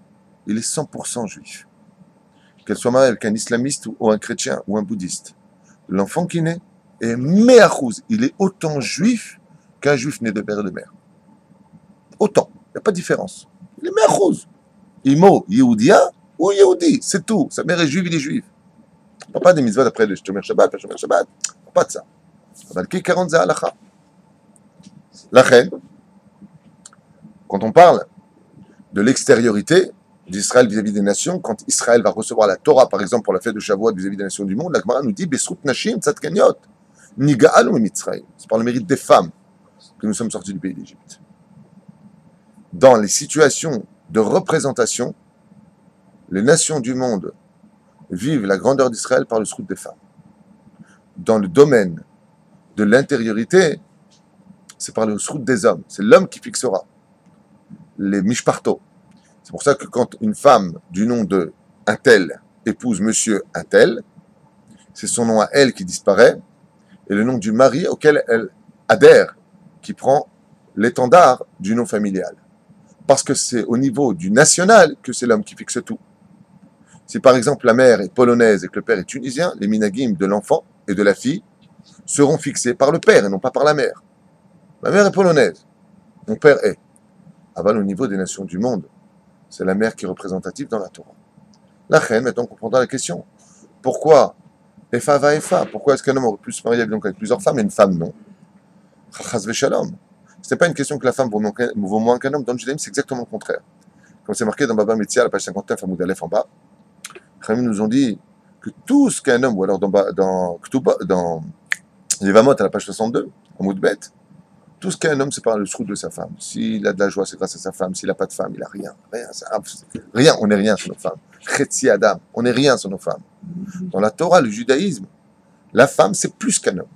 il est 100% juif. Qu'elle soit mariée avec un islamiste ou un chrétien ou un bouddhiste. L'enfant qui naît est me'achuz, il est autant juif qu'un juif né de père et de mère. Autant, il n'y a pas de différence. Il est me'achuz. Imo, Yehudia ou Yehudi, c'est tout. Sa mère est juive, il est juif. On ne parle pas des mitzvahs d'après le Shomer Shabbat, pas Shomer Shabbat. On parle pas de ça. אבל כי 40 זה ההלכה. לכן, quand on parle de l'extériorité d'Israël vis-à-vis des nations, quand Israël va recevoir la Torah, par exemple, pour la fête de Shavuot vis-à-vis des nations du monde, la Gemara nous dit Besrut Nashim Tzadkaniot, Niga'al ou Mitzrayim. C'est par le mérite des femmes que nous sommes sortis du pays d'Égypte. Dans les situations de représentation, les nations du monde vivent la grandeur d'Israël par le srout des femmes. Dans le domaine de l'intériorité, c'est par le srout des hommes. C'est l'homme qui fixera les mishparto. C'est pour ça que quand une femme du nom de un tel épouse monsieur un tel, c'est son nom à elle qui disparaît et le nom du mari auquel elle adhère qui prend l'étendard du nom familial. Parce que c'est au niveau du national que c'est l'homme qui fixe tout. Si par exemple la mère est polonaise et que le père est tunisien, les minagim de l'enfant et de la fille seront fixés par le père et non pas par la mère. Ma mère est polonaise, mon père est. Aval au niveau des nations du monde, c'est la mère qui est représentative dans la Torah. La reine, maintenant, comprendra la question. Pourquoi Efa va Efa? Pourquoi est-ce qu'un homme aurait pu se marier donc avec plusieurs femmes et une femme non? Chas v'shalom. Ce n'est pas une question que la femme vaut moins qu'un homme. Dans le judaïsme, c'est exactement le contraire. Comme c'est marqué dans Baba Metzia, à la page 59, à Moudalef en bas, les nous ont dit que tout ce qu'un homme, ou alors dans les Vamot, à la page 62, en Moudbet, tout ce qu'un homme, c'est par le srout de sa femme. S'il a de la joie, c'est grâce à sa femme. S'il n'a pas de femme, il n'a rien. Rien, on n'est rien sur nos femmes. Chetzi Adam, on n'est rien sur nos femmes. Dans la Torah, le judaïsme, la femme, c'est plus qu'un homme.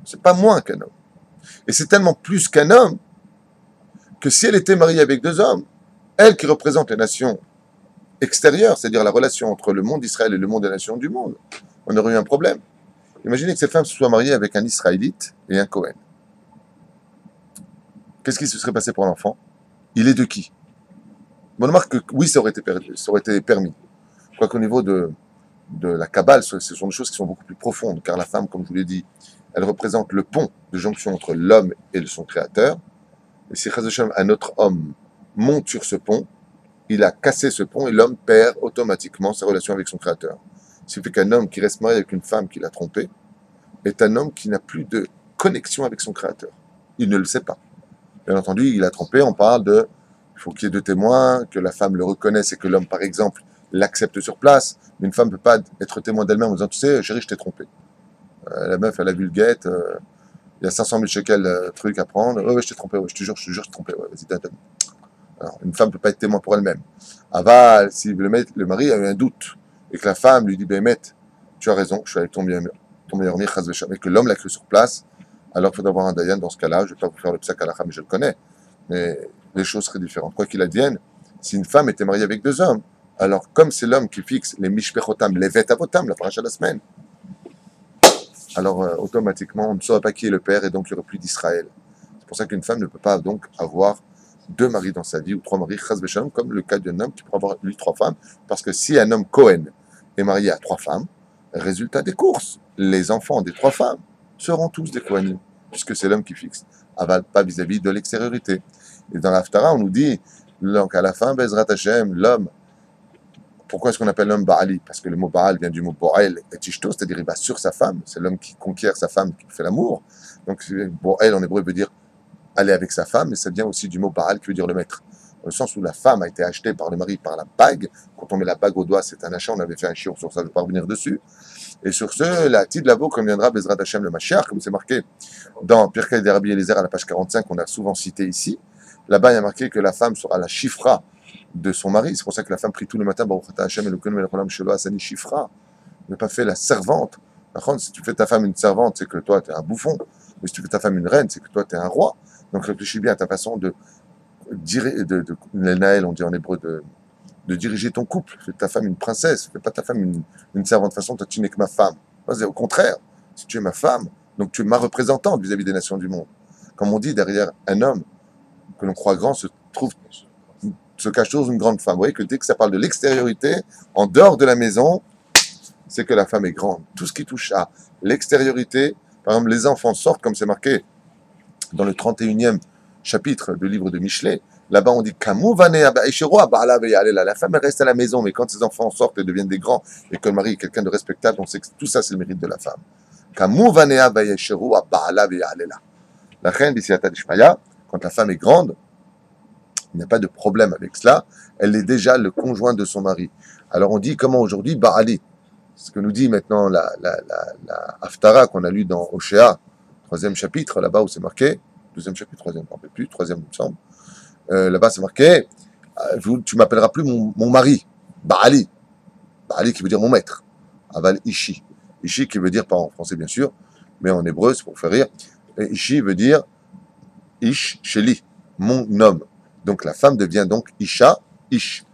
C'est pas moins qu'un homme. Et c'est tellement plus qu'un homme que si elle était mariée avec deux hommes, elle qui représente les nations extérieures, c'est-à-dire la relation entre le monde d'Israël et le monde des nations du monde, on aurait eu un problème. Imaginez que cette femme se soit mariée avec un Israélite et un Cohen. Qu'est-ce qui se serait passé pour l'enfant? Il est de qui? On remarque que oui, ça aurait été permis. Quoiqu'au niveau de la Kabbale, ce sont des choses qui sont beaucoup plus profondes, car la femme, comme je vous l'ai dit, elle représente le pont de jonction entre l'homme et son créateur. Et si un autre homme monte sur ce pont, il a cassé ce pont et l'homme perd automatiquement sa relation avec son créateur. Ce qui fait qu'un homme qui reste marié avec une femme qui l'a trompé est un homme qui n'a plus de connexion avec son Créateur. Il ne le sait pas. Bien entendu, il a trompé, on parle de, il faut qu'il y ait deux témoins, que la femme le reconnaisse et que l'homme, par exemple, l'accepte sur place. Mais une femme ne peut pas être témoin d'elle-même en disant, tu sais, chérie, je t'ai trompé. La meuf, elle a vu le guette, il y a 500 000 shekels trucs à prendre. Ouais, je t'ai trompé, ouais, je te jure, je t'ai trompé. Ouais, vas-y, donne. Alors, une femme ne peut pas être témoin pour elle-même. Aval, si le mari a eu un doute et que la femme lui dit, ben, tu as raison, je suis avec ton meilleur ami, et que l'homme l'a cru sur place, alors il faut avoir un dayan dans ce cas-là. Je ne vais pas vous faire le psak à la femme, mais je le connais. Mais les choses seraient différentes. Quoi qu'il advienne, si une femme était mariée avec deux hommes, alors comme c'est l'homme qui fixe les mishpechotam, les vetavotam, la paracha de la semaine, alors automatiquement on ne saurait pas qui est le père et donc il n'y aurait plus d'Israël. C'est pour ça qu'une femme ne peut pas donc avoir deux maris dans sa vie ou trois maris, chas v'shalom, comme le cas d'un homme qui pourrait avoir lui trois femmes, parce que si un homme Cohen est marié à trois femmes, résultat des courses, les enfants des trois femmes seront tous des Kohanim, puisque c'est l'homme qui fixe, aval pas vis-à-vis de l'extériorité. Et dans l'Haftara, on nous dit, donc à la fin, Bezrat Hashem, l'homme, pourquoi est-ce qu'on appelle l'homme Baali? Parce que le mot Baal vient du mot Boel et Tishto, c'est-à-dire il va sur sa femme, c'est l'homme qui conquiert sa femme, qui fait l'amour. Donc Boel en hébreu veut dire aller avec sa femme, mais ça vient aussi du mot Baal qui veut dire le maître. Dans le sens où la femme a été achetée par le mari par la bague. Quand on met la bague au doigt, c'est un achat, on avait fait un chiot sur ça, je ne vais pas revenir dessus. Et sur ce, la Tid Lavo, comme viendra Bezrat Hashem le Mashiach, comme c'est marqué dans Pirkei de Rabbi Eliezer à la page 45, qu'on a souvent cité ici. Là-bas, il y a marqué que la femme sera la chifra de son mari. C'est pour ça que la femme prie tout le matin, Baruch Ata Hashem Elokeinu melech haolam shelo asani chifra. Ne pas fait la servante. Par contre, si tu fais ta femme une servante, c'est que toi, tu es un bouffon. Mais si tu fais ta femme une reine, c'est que toi, tu es un roi. Donc réfléchis bien à ta façon de Naël, on dit en hébreu, de diriger ton couple. Fais ta femme une princesse, fais pas ta femme une servante. De toute façon, toi, tu n'es que ma femme. Moi, c'est au contraire. Si tu es ma femme, donc tu es ma représentante vis-à-vis des nations du monde. Comme on dit, derrière un homme que l'on croit grand se cache toujours une grande femme. Vous voyez que dès que ça parle de l'extériorité, en dehors de la maison, c'est que la femme est grande. Tout ce qui touche à l'extériorité, par exemple, les enfants sortent, comme c'est marqué dans le 31e chapitre du livre de Michelet. Là-bas, on dit la femme elle reste à la maison, mais quand ses enfants sortent et deviennent des grands, et que le mari est quelqu'un de respectable, on sait que tout ça, c'est le mérite de la femme. La reine, quand la femme est grande, il n'y a pas de problème avec cela, elle est déjà le conjoint de son mari. Alors on dit comment aujourd'hui Baali, ce que nous dit maintenant la Haftara qu'on a lu dans Oshéa, 3e chapitre, là-bas où c'est marqué, 2e chapitre, 3e, on ne peut plus, 3e il me semble, là-bas c'est marqué, tu m'appelleras plus mon mari, Baali, Baali qui veut dire mon maître, Aval Ishi, Ishi qui veut dire, pas en français bien sûr, mais en hébreu c'est pour faire rire, et Ishi veut dire Ish Sheli, mon homme. Donc la femme devient donc Isha, Ish.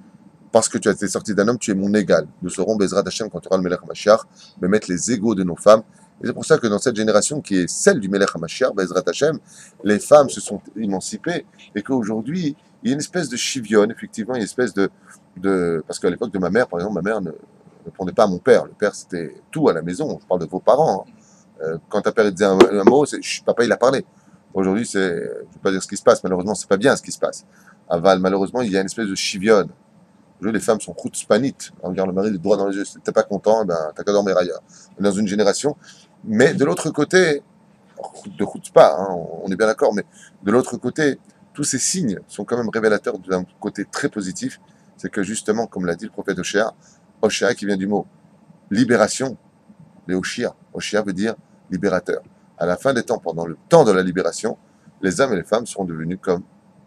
Parce que tu as été sorti d'un homme, tu es mon égal. Nous serons Bezrat Hashem quand tu auras le Melech HaMashiach, mais mettre les égaux de nos femmes. Et c'est pour ça que dans cette génération qui est celle du Melech HaMashiach, Bezrat Hashem, les femmes se sont émancipées et qu'aujourd'hui, il y a une espèce de chivion, effectivement, une espèce de... Parce qu'à l'époque de ma mère, par exemple, ma mère ne répondait pas à mon père. Le père, c'était tout à la maison. Je parle de vos parents. Quand ta père disait un mot, c'est papa, il a parlé. Aujourd'hui, je ne vais pas dire ce qui se passe, malheureusement, c'est pas bien ce qui se passe. Aval, malheureusement, il y a une espèce de chivion. Aujourd'hui, les femmes sont chutzpanites. On regarde le mari, le droit dans les yeux. Si t'es pas content, ben, t'as qu'à dormir ailleurs. On est dans une génération. Mais de l'autre côté, de chutzpah, hein, on est bien d'accord, mais de l'autre côté, tous ces signes sont quand même révélateurs d'un côté très positif. C'est que justement, comme l'a dit le prophète Oshéa, Oshéa qui vient du mot libération, les Oshia. Oshia veut dire libérateur. À la fin des temps, pendant le temps de la libération, les hommes et les femmes seront devenus comme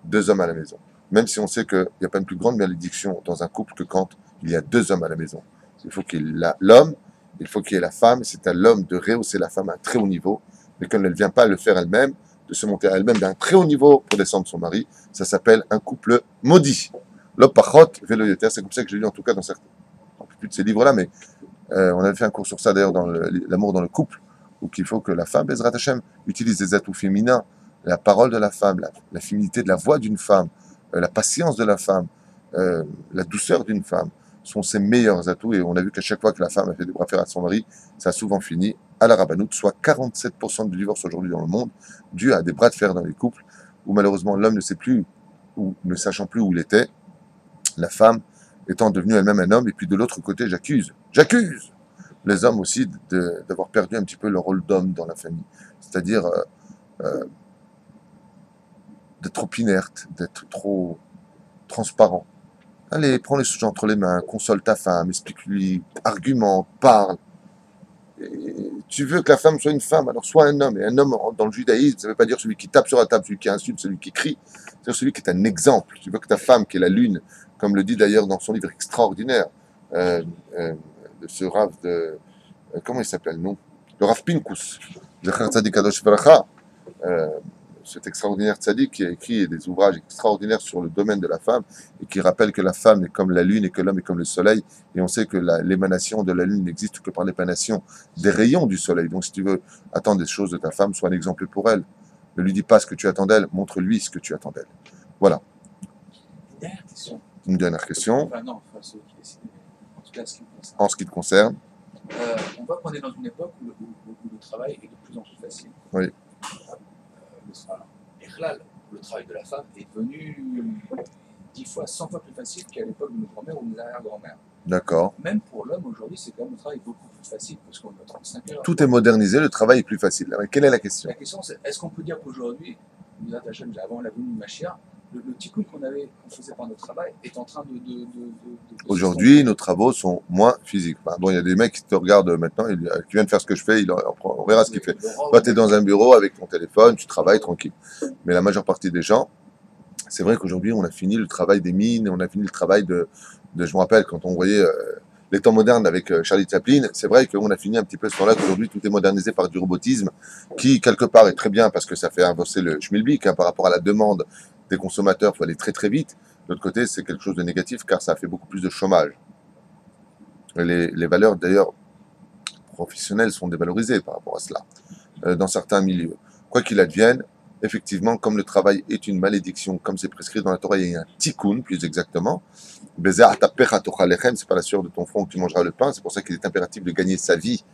deux hommes à la maison. Même si on sait qu'il n'y a pas une plus grande malédiction dans un couple que quand il y a deux hommes à la maison. Il faut qu'il y ait l'homme, il faut qu'il y ait la femme, c'est à l'homme de rehausser la femme à un très haut niveau, mais qu'elle ne vient pas le faire elle-même, de se monter à elle-même d'un très haut niveau pour descendre son mari, ça s'appelle un couple maudit. L'opachot, vélo yoter, c'est comme ça que j'ai lu en tout cas dans certains, plus de ces livres-là, mais on avait fait un cours sur ça d'ailleurs dans l'amour dans le couple, où il faut que la femme, Bezrat Hashem, utilise des atouts féminins, la parole de la femme, la féminité de la voix d'une femme, la patience de la femme, la douceur d'une femme, sont ses meilleurs atouts. Et on a vu qu'à chaque fois que la femme a fait des bras fer à son mari, ça a souvent fini à la rabbanoute, soit 47% de divorces aujourd'hui dans le monde, dû à des bras de fer dans les couples, où malheureusement l'homme ne sait plus, ou ne sachant plus où il était, la femme étant devenue elle-même un homme, et puis de l'autre côté, j'accuse, les hommes aussi d'avoir perdu un petit peu le rôle d'homme dans la famille. C'est-à-dire d'être trop inerte, d'être trop transparent. Allez, prends les choses entre les mains, console ta femme, explique-lui, argumente, parle. Et tu veux que la femme soit une femme, alors sois un homme. Et un homme, dans le judaïsme, ça ne veut pas dire celui qui tape sur la table, celui qui insulte, celui qui crie. C'est celui qui est un exemple. Tu veux que ta femme, qui est la lune, comme le dit d'ailleurs dans son livre extraordinaire, de ce Rav de... comment il s'appelle, non? Le Rav Pinkus, Zecher Tzadik Kadosh Veracha, cet extraordinaire tzaddik qui a écrit des ouvrages extraordinaires sur le domaine de la femme et qui rappelle que la femme est comme la lune et que l'homme est comme le soleil. Et on sait que l'émanation de la lune n'existe que par l'émanation des rayons du soleil. Donc si tu veux attendre des choses de ta femme, sois un exemple pour elle. Ne lui dis pas ce que tu attends d'elle, montre-lui ce que tu attends d'elle. Voilà. Une dernière question. Une dernière question. Enfin non, enfin celui qui décide, en tout cas ce qui me concerne. En ce qui te concerne. On voit qu'on est dans une époque où le travail est de plus en plus facile. Oui. Le travail de la femme est devenu 10 fois, 100 fois plus facile qu'à l'époque de nos grands-mères ou de nos arrière-grands-mères. D'accord. Même pour l'homme, aujourd'hui, c'est quand même un travail beaucoup plus facile parce qu'on a 35 heures. Tout est modernisé, le travail est plus facile. Alors, quelle est la question? La question, c'est est-ce qu'on peut dire qu'aujourd'hui, avant la venue de Mashiach, le tikkun qu'on faisait par notre travail est en train de Aujourd'hui, nos travaux sont moins physiques. Enfin, bon, il y a des mecs qui te regardent maintenant, qui viennent faire ce que je fais, on verra ce qu'il fait. Toi, tu es dans un bureau avec ton téléphone, tu travailles tranquille. Mais la majeure partie des gens, c'est vrai qu'aujourd'hui, on a fini le travail des mines, on a fini le travail je me rappelle, quand on voyait les temps modernes avec Charlie Chaplin, c'est vrai qu'on a fini un petit peu ce temps-là, qu'aujourd'hui, tout est modernisé par du robotisme, qui, quelque part, est très bien parce que ça fait avancer le schmilblick par rapport à la demande des consommateurs, il faut aller très très vite. De l'autre côté, c'est quelque chose de négatif car ça fait beaucoup plus de chômage. Et les valeurs, d'ailleurs, professionnelles sont dévalorisées par rapport à cela, dans certains milieux. Quoi qu'il advienne, effectivement, comme le travail est une malédiction, comme c'est prescrit dans la Torah, il y a un tikkun, plus exactement. C'est pas la sueur de ton front que tu mangeras le pain. C'est pour ça qu'il est impératif de gagner sa vie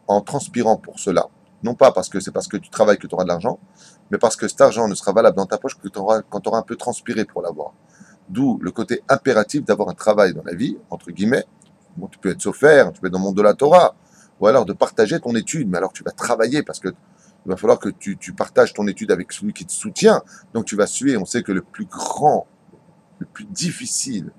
en transpirant pour cela. Non pas parce que c'est parce que tu travailles que tu auras de l'argent, mais parce que cet argent ne sera valable dans ta poche que quand tu auras un peu transpiré pour l'avoir. D'où le côté impératif d'avoir un travail dans la vie, entre guillemets. Bon, tu peux être sophère, tu peux être dans le monde de la Torah, ou alors de partager ton étude, mais alors tu vas travailler parce que il va falloir que tu partages ton étude avec celui qui te soutient, donc tu vas suer. On sait que le plus grand, le plus difficile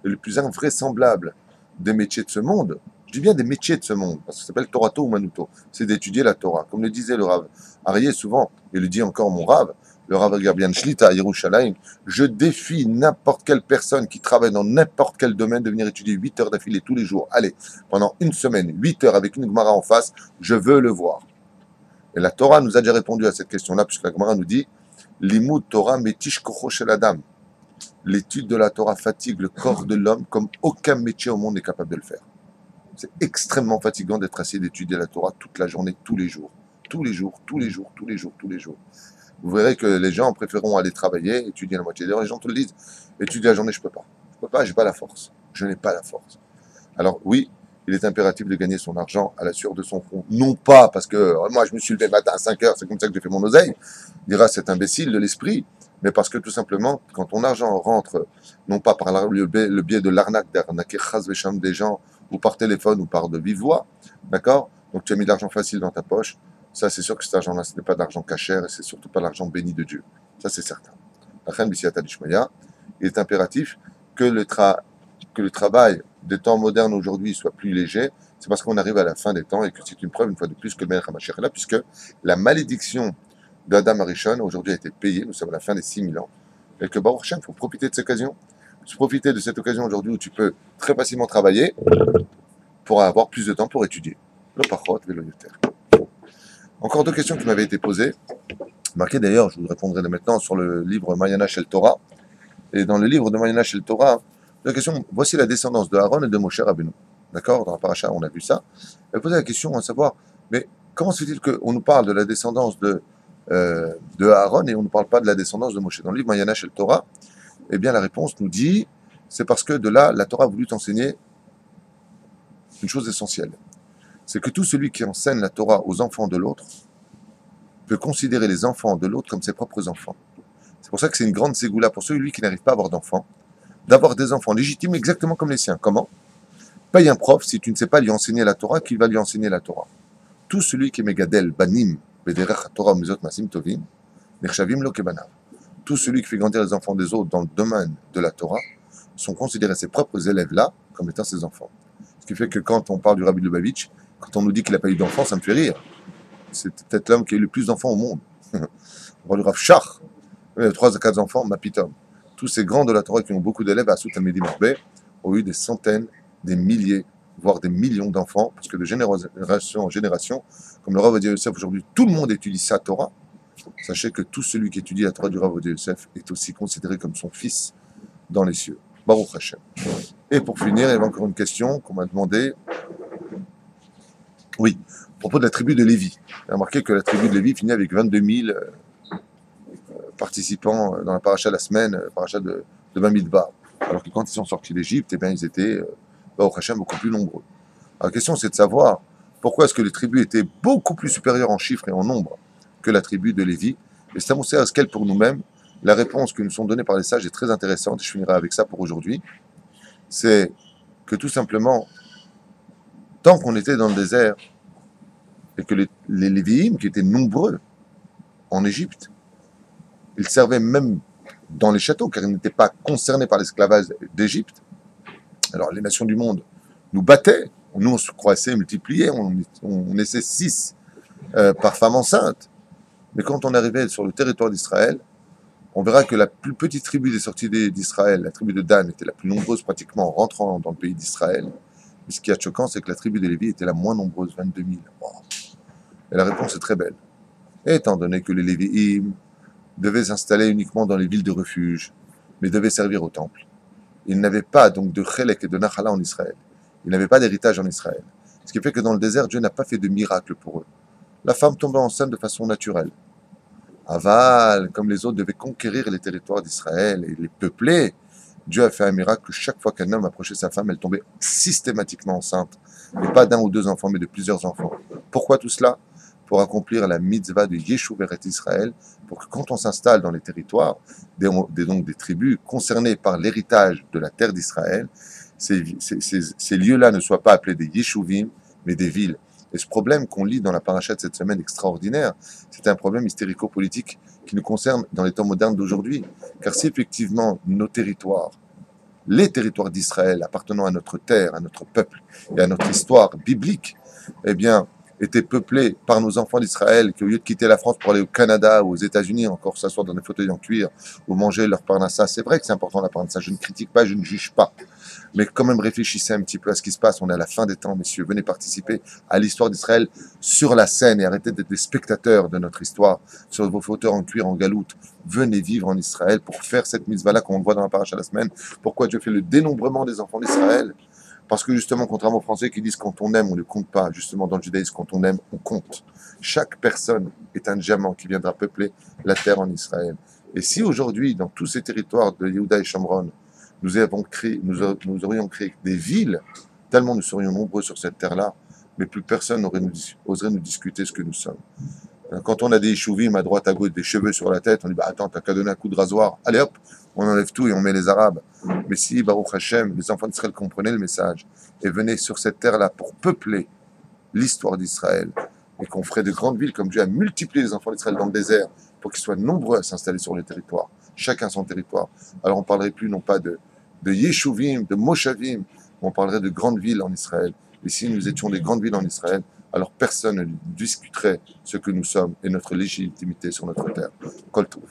et le plus invraisemblable des métiers de ce monde, je dis bien des métiers de ce monde, parce que ça s'appelle Torato ou Manuto, c'est d'étudier la Torah. Comme le disait le Rav Aryeh souvent, et le dit encore mon Rav, le Rav Gerbian Shlita à Yerushalayim, je défie n'importe quelle personne qui travaille dans n'importe quel domaine de venir étudier 8 heures d'affilée tous les jours. Allez, pendant une semaine, 8 heures avec une Gemara en face, je veux le voir. Et la Torah nous a déjà répondu à cette question-là, puisque la Gemara nous dit Limud Torah metish kocho shel adam. L'étude de la Torah fatigue le corps de l'homme comme aucun métier au monde n'est capable de le faire. C'est extrêmement fatigant d'être assis et d'étudier la Torah toute la journée, tous les jours. Tous les jours, tous les jours, tous les jours, tous les jours. Vous verrez que les gens préféreront aller travailler, étudier la moitié d'heure. Les gens te le disent, étudier la journée, je peux pas. Je peux pas, j'ai pas la force. Je n'ai pas la force. Alors oui, il est impératif de gagner son argent à la sueur de son front. Non pas parce que moi je me suis levé le matin à 5 heures, c'est comme ça que j'ai fait mon oseille, dira cet imbécile de l'esprit, mais parce que tout simplement, quand ton argent rentre, non pas par le biais de l'arnaque, d'arnaquer des gens, ou par téléphone, ou par de vive voix, d'accord? Donc tu as mis de l'argent facile dans ta poche, ça c'est sûr que cet argent-là, ce n'est pas de l'argent cachère, et c'est surtout pas l'argent béni de Dieu. Ça c'est certain. La reine Bissiata Dishmaya, il est impératif que le travail des temps modernes aujourd'hui soit plus léger, c'est parce qu'on arrive à la fin des temps et que c'est une preuve, une fois de plus, que le Melech HaMashiach est là, puisque la malédiction d'Adam Arishon aujourd'hui a été payée, nous sommes à la fin des 6000 ans, et que Baruch Hashem, il faut profiter de cette occasion. Profiter de cette occasion aujourd'hui où tu peux très facilement travailler pour avoir plus de temps pour étudier. Le Pachot, Velo Yoter. Encore deux questions qui m'avaient été posées, marquées d'ailleurs, je vous répondrai maintenant sur le livre Mayana Shel Torah. Et dans le livre de Mayana Shel Torah, la question, voici la descendance de Aaron et de Moshe Rabbeinu. D'accord? Dans la paracha, on a vu ça. Elle posait la question à savoir, mais comment se fait-il qu'on nous parle de la descendance de Aaron et on ne parle pas de la descendance de Moshe? Dans le livre Mayana Shel Torah, eh bien la réponse nous dit, c'est parce que de là, la Torah a voulu t'enseigner une chose essentielle. C'est que tout celui qui enseigne la Torah aux enfants de l'autre peut considérer les enfants de l'autre comme ses propres enfants. C'est pour ça que c'est une grande ségoula pour celui qui n'arrive pas à avoir d'enfants, d'avoir des enfants légitimes exactement comme les siens. Comment? Paye un prof, si tu ne sais pas lui enseigner la Torah, qu'il va lui enseigner la Torah. Tout celui qui est megadel, banim, bederech Torah, mizot masim tovim, nechshavim lo kebanav. Tout celui qui fait grandir les enfants des autres dans le domaine de la Torah sont considérés ces propres élèves-là comme étant ses enfants. Ce qui fait que quand on parle du Rabbi Lubavitch, quand on nous dit qu'il n'a pas eu d'enfants, ça me fait rire. C'est peut-être l'homme qui a eu le plus d'enfants au monde. On parle du Rav Shach, 3 à 4 enfants, Mapitom. Tous ces grands de la Torah qui ont beaucoup d'élèves à Sout Talmidim Arbe ont eu des centaines, des milliers, voire des millions d'enfants, parce que de génération en génération, comme le Rav Ovadia Yosef aujourd'hui, tout le monde étudie sa Torah. Sachez que tout celui qui étudie la Torah du Rav Ovadia Yosef est aussi considéré comme son fils dans les cieux. Baruch Hashem. Et pour finir, il y avait encore une question qu'on m'a demandé. Oui, à propos de la tribu de Lévi. J'ai remarqué que la tribu de Lévi finit avec 22 000 participants dans la paracha de la semaine, paracha de Bamidbar. Alors que quand ils sont sortis d'Égypte, eh bien, ils étaient, Baruch Hashem, beaucoup plus nombreux. Alors, la question, c'est de savoir pourquoi est-ce que les tribus étaient beaucoup plus supérieures en chiffres et en nombre que la tribu de Lévi. Et c'est à Moussé Askel pour nous-mêmes. La réponse que nous sont données par les sages est très intéressante, et je finirai avec ça pour aujourd'hui. C'est que tout simplement, tant qu'on était dans le désert, et que les Lévi'im, qui étaient nombreux en Égypte, ils servaient même dans les châteaux, car ils n'étaient pas concernés par l'esclavage d'Égypte. Alors les nations du monde nous battaient, nous on se croissait, multipliait, on naissait 6 par femme enceinte. Mais quand on arrivait sur le territoire d'Israël, on verra que la plus petite tribu des sorties d'Israël, la tribu de Dan, était la plus nombreuse pratiquement en rentrant dans le pays d'Israël. Mais ce qui est choquant, c'est que la tribu de Lévi était la moins nombreuse, 22 000. Wow. Et la réponse est très belle. Et étant donné que les Lévi'im devaient s'installer uniquement dans les villes de refuge, mais devaient servir au temple. Ils n'avaient pas donc de Chelek et de Nachala en Israël. Ils n'avaient pas d'héritage en Israël. Ce qui fait que dans le désert, Dieu n'a pas fait de miracle pour eux. La femme tombait enceinte de façon naturelle. Aval, comme les autres, devaient conquérir les territoires d'Israël et les peupler. Dieu a fait un miracle. Chaque fois qu'un homme approchait sa femme, elle tombait systématiquement enceinte. Et pas d'un ou 2 enfants, mais de plusieurs enfants. Pourquoi tout cela? Pour accomplir la mitzvah de Yeshuv Eretz Israël, pour que quand on s'installe dans les territoires, donc des tribus concernées par l'héritage de la terre d'Israël, ces lieux-là ne soient pas appelés des Yeshuvim, mais des villes. Et ce problème qu'on lit dans la paracha de cette semaine extraordinaire, c'est un problème hystérico-politique qui nous concerne dans les temps modernes d'aujourd'hui. Car si effectivement nos territoires, les territoires d'Israël appartenant à notre terre, à notre peuple et à notre histoire biblique, eh bien, étaient peuplés par nos enfants d'Israël qui, au lieu de quitter la France pour aller au Canada ou aux États-Unis, encore s'asseoir dans des fauteuils en cuir ou manger leur parnassa, c'est vrai que c'est important la parnassa, je ne critique pas, je ne juge pas. Mais quand même réfléchissez un petit peu à ce qui se passe. On est à la fin des temps, messieurs. Venez participer à l'histoire d'Israël sur la scène et arrêtez d'être des spectateurs de notre histoire sur vos fauteuils en cuir, en galoute. Venez vivre en Israël pour faire cette mitzvah-là, comme on le voit dans la paracha de la semaine. Pourquoi Dieu fait le dénombrement des enfants d'Israël? Parce que justement, contrairement aux Français qui disent quand on aime, on ne compte pas. Justement, dans le judaïsme, quand on aime, on compte. Chaque personne est un diamant qui viendra peupler la terre en Israël. Et si aujourd'hui, dans tous ces territoires de Yehuda et Shomron, nous aurions créé des villes, tellement nous serions nombreux sur cette terre-là, mais plus personne oserait nous discuter ce que nous sommes. Quand on a des chouvim à droite, à gauche, des cheveux sur la tête, on dit bah, attends, t'as qu'à donner un coup de rasoir. Allez hop, on enlève tout et on met les Arabes. Mais si, Baruch Hashem, les enfants d'Israël comprenaient le message et venaient sur cette terre-là pour peupler l'histoire d'Israël et qu'on ferait de grandes villes comme Dieu a multiplié les enfants d'Israël dans le désert pour qu'ils soient nombreux à s'installer sur le territoire, chacun son territoire. Alors on ne parlerait plus non pas de Yeshuvim, de Moshavim, on parlerait de grandes villes en Israël. Et si nous étions des grandes villes en Israël, alors personne ne discuterait ce que nous sommes et notre légitimité sur notre terre. Kol Tov.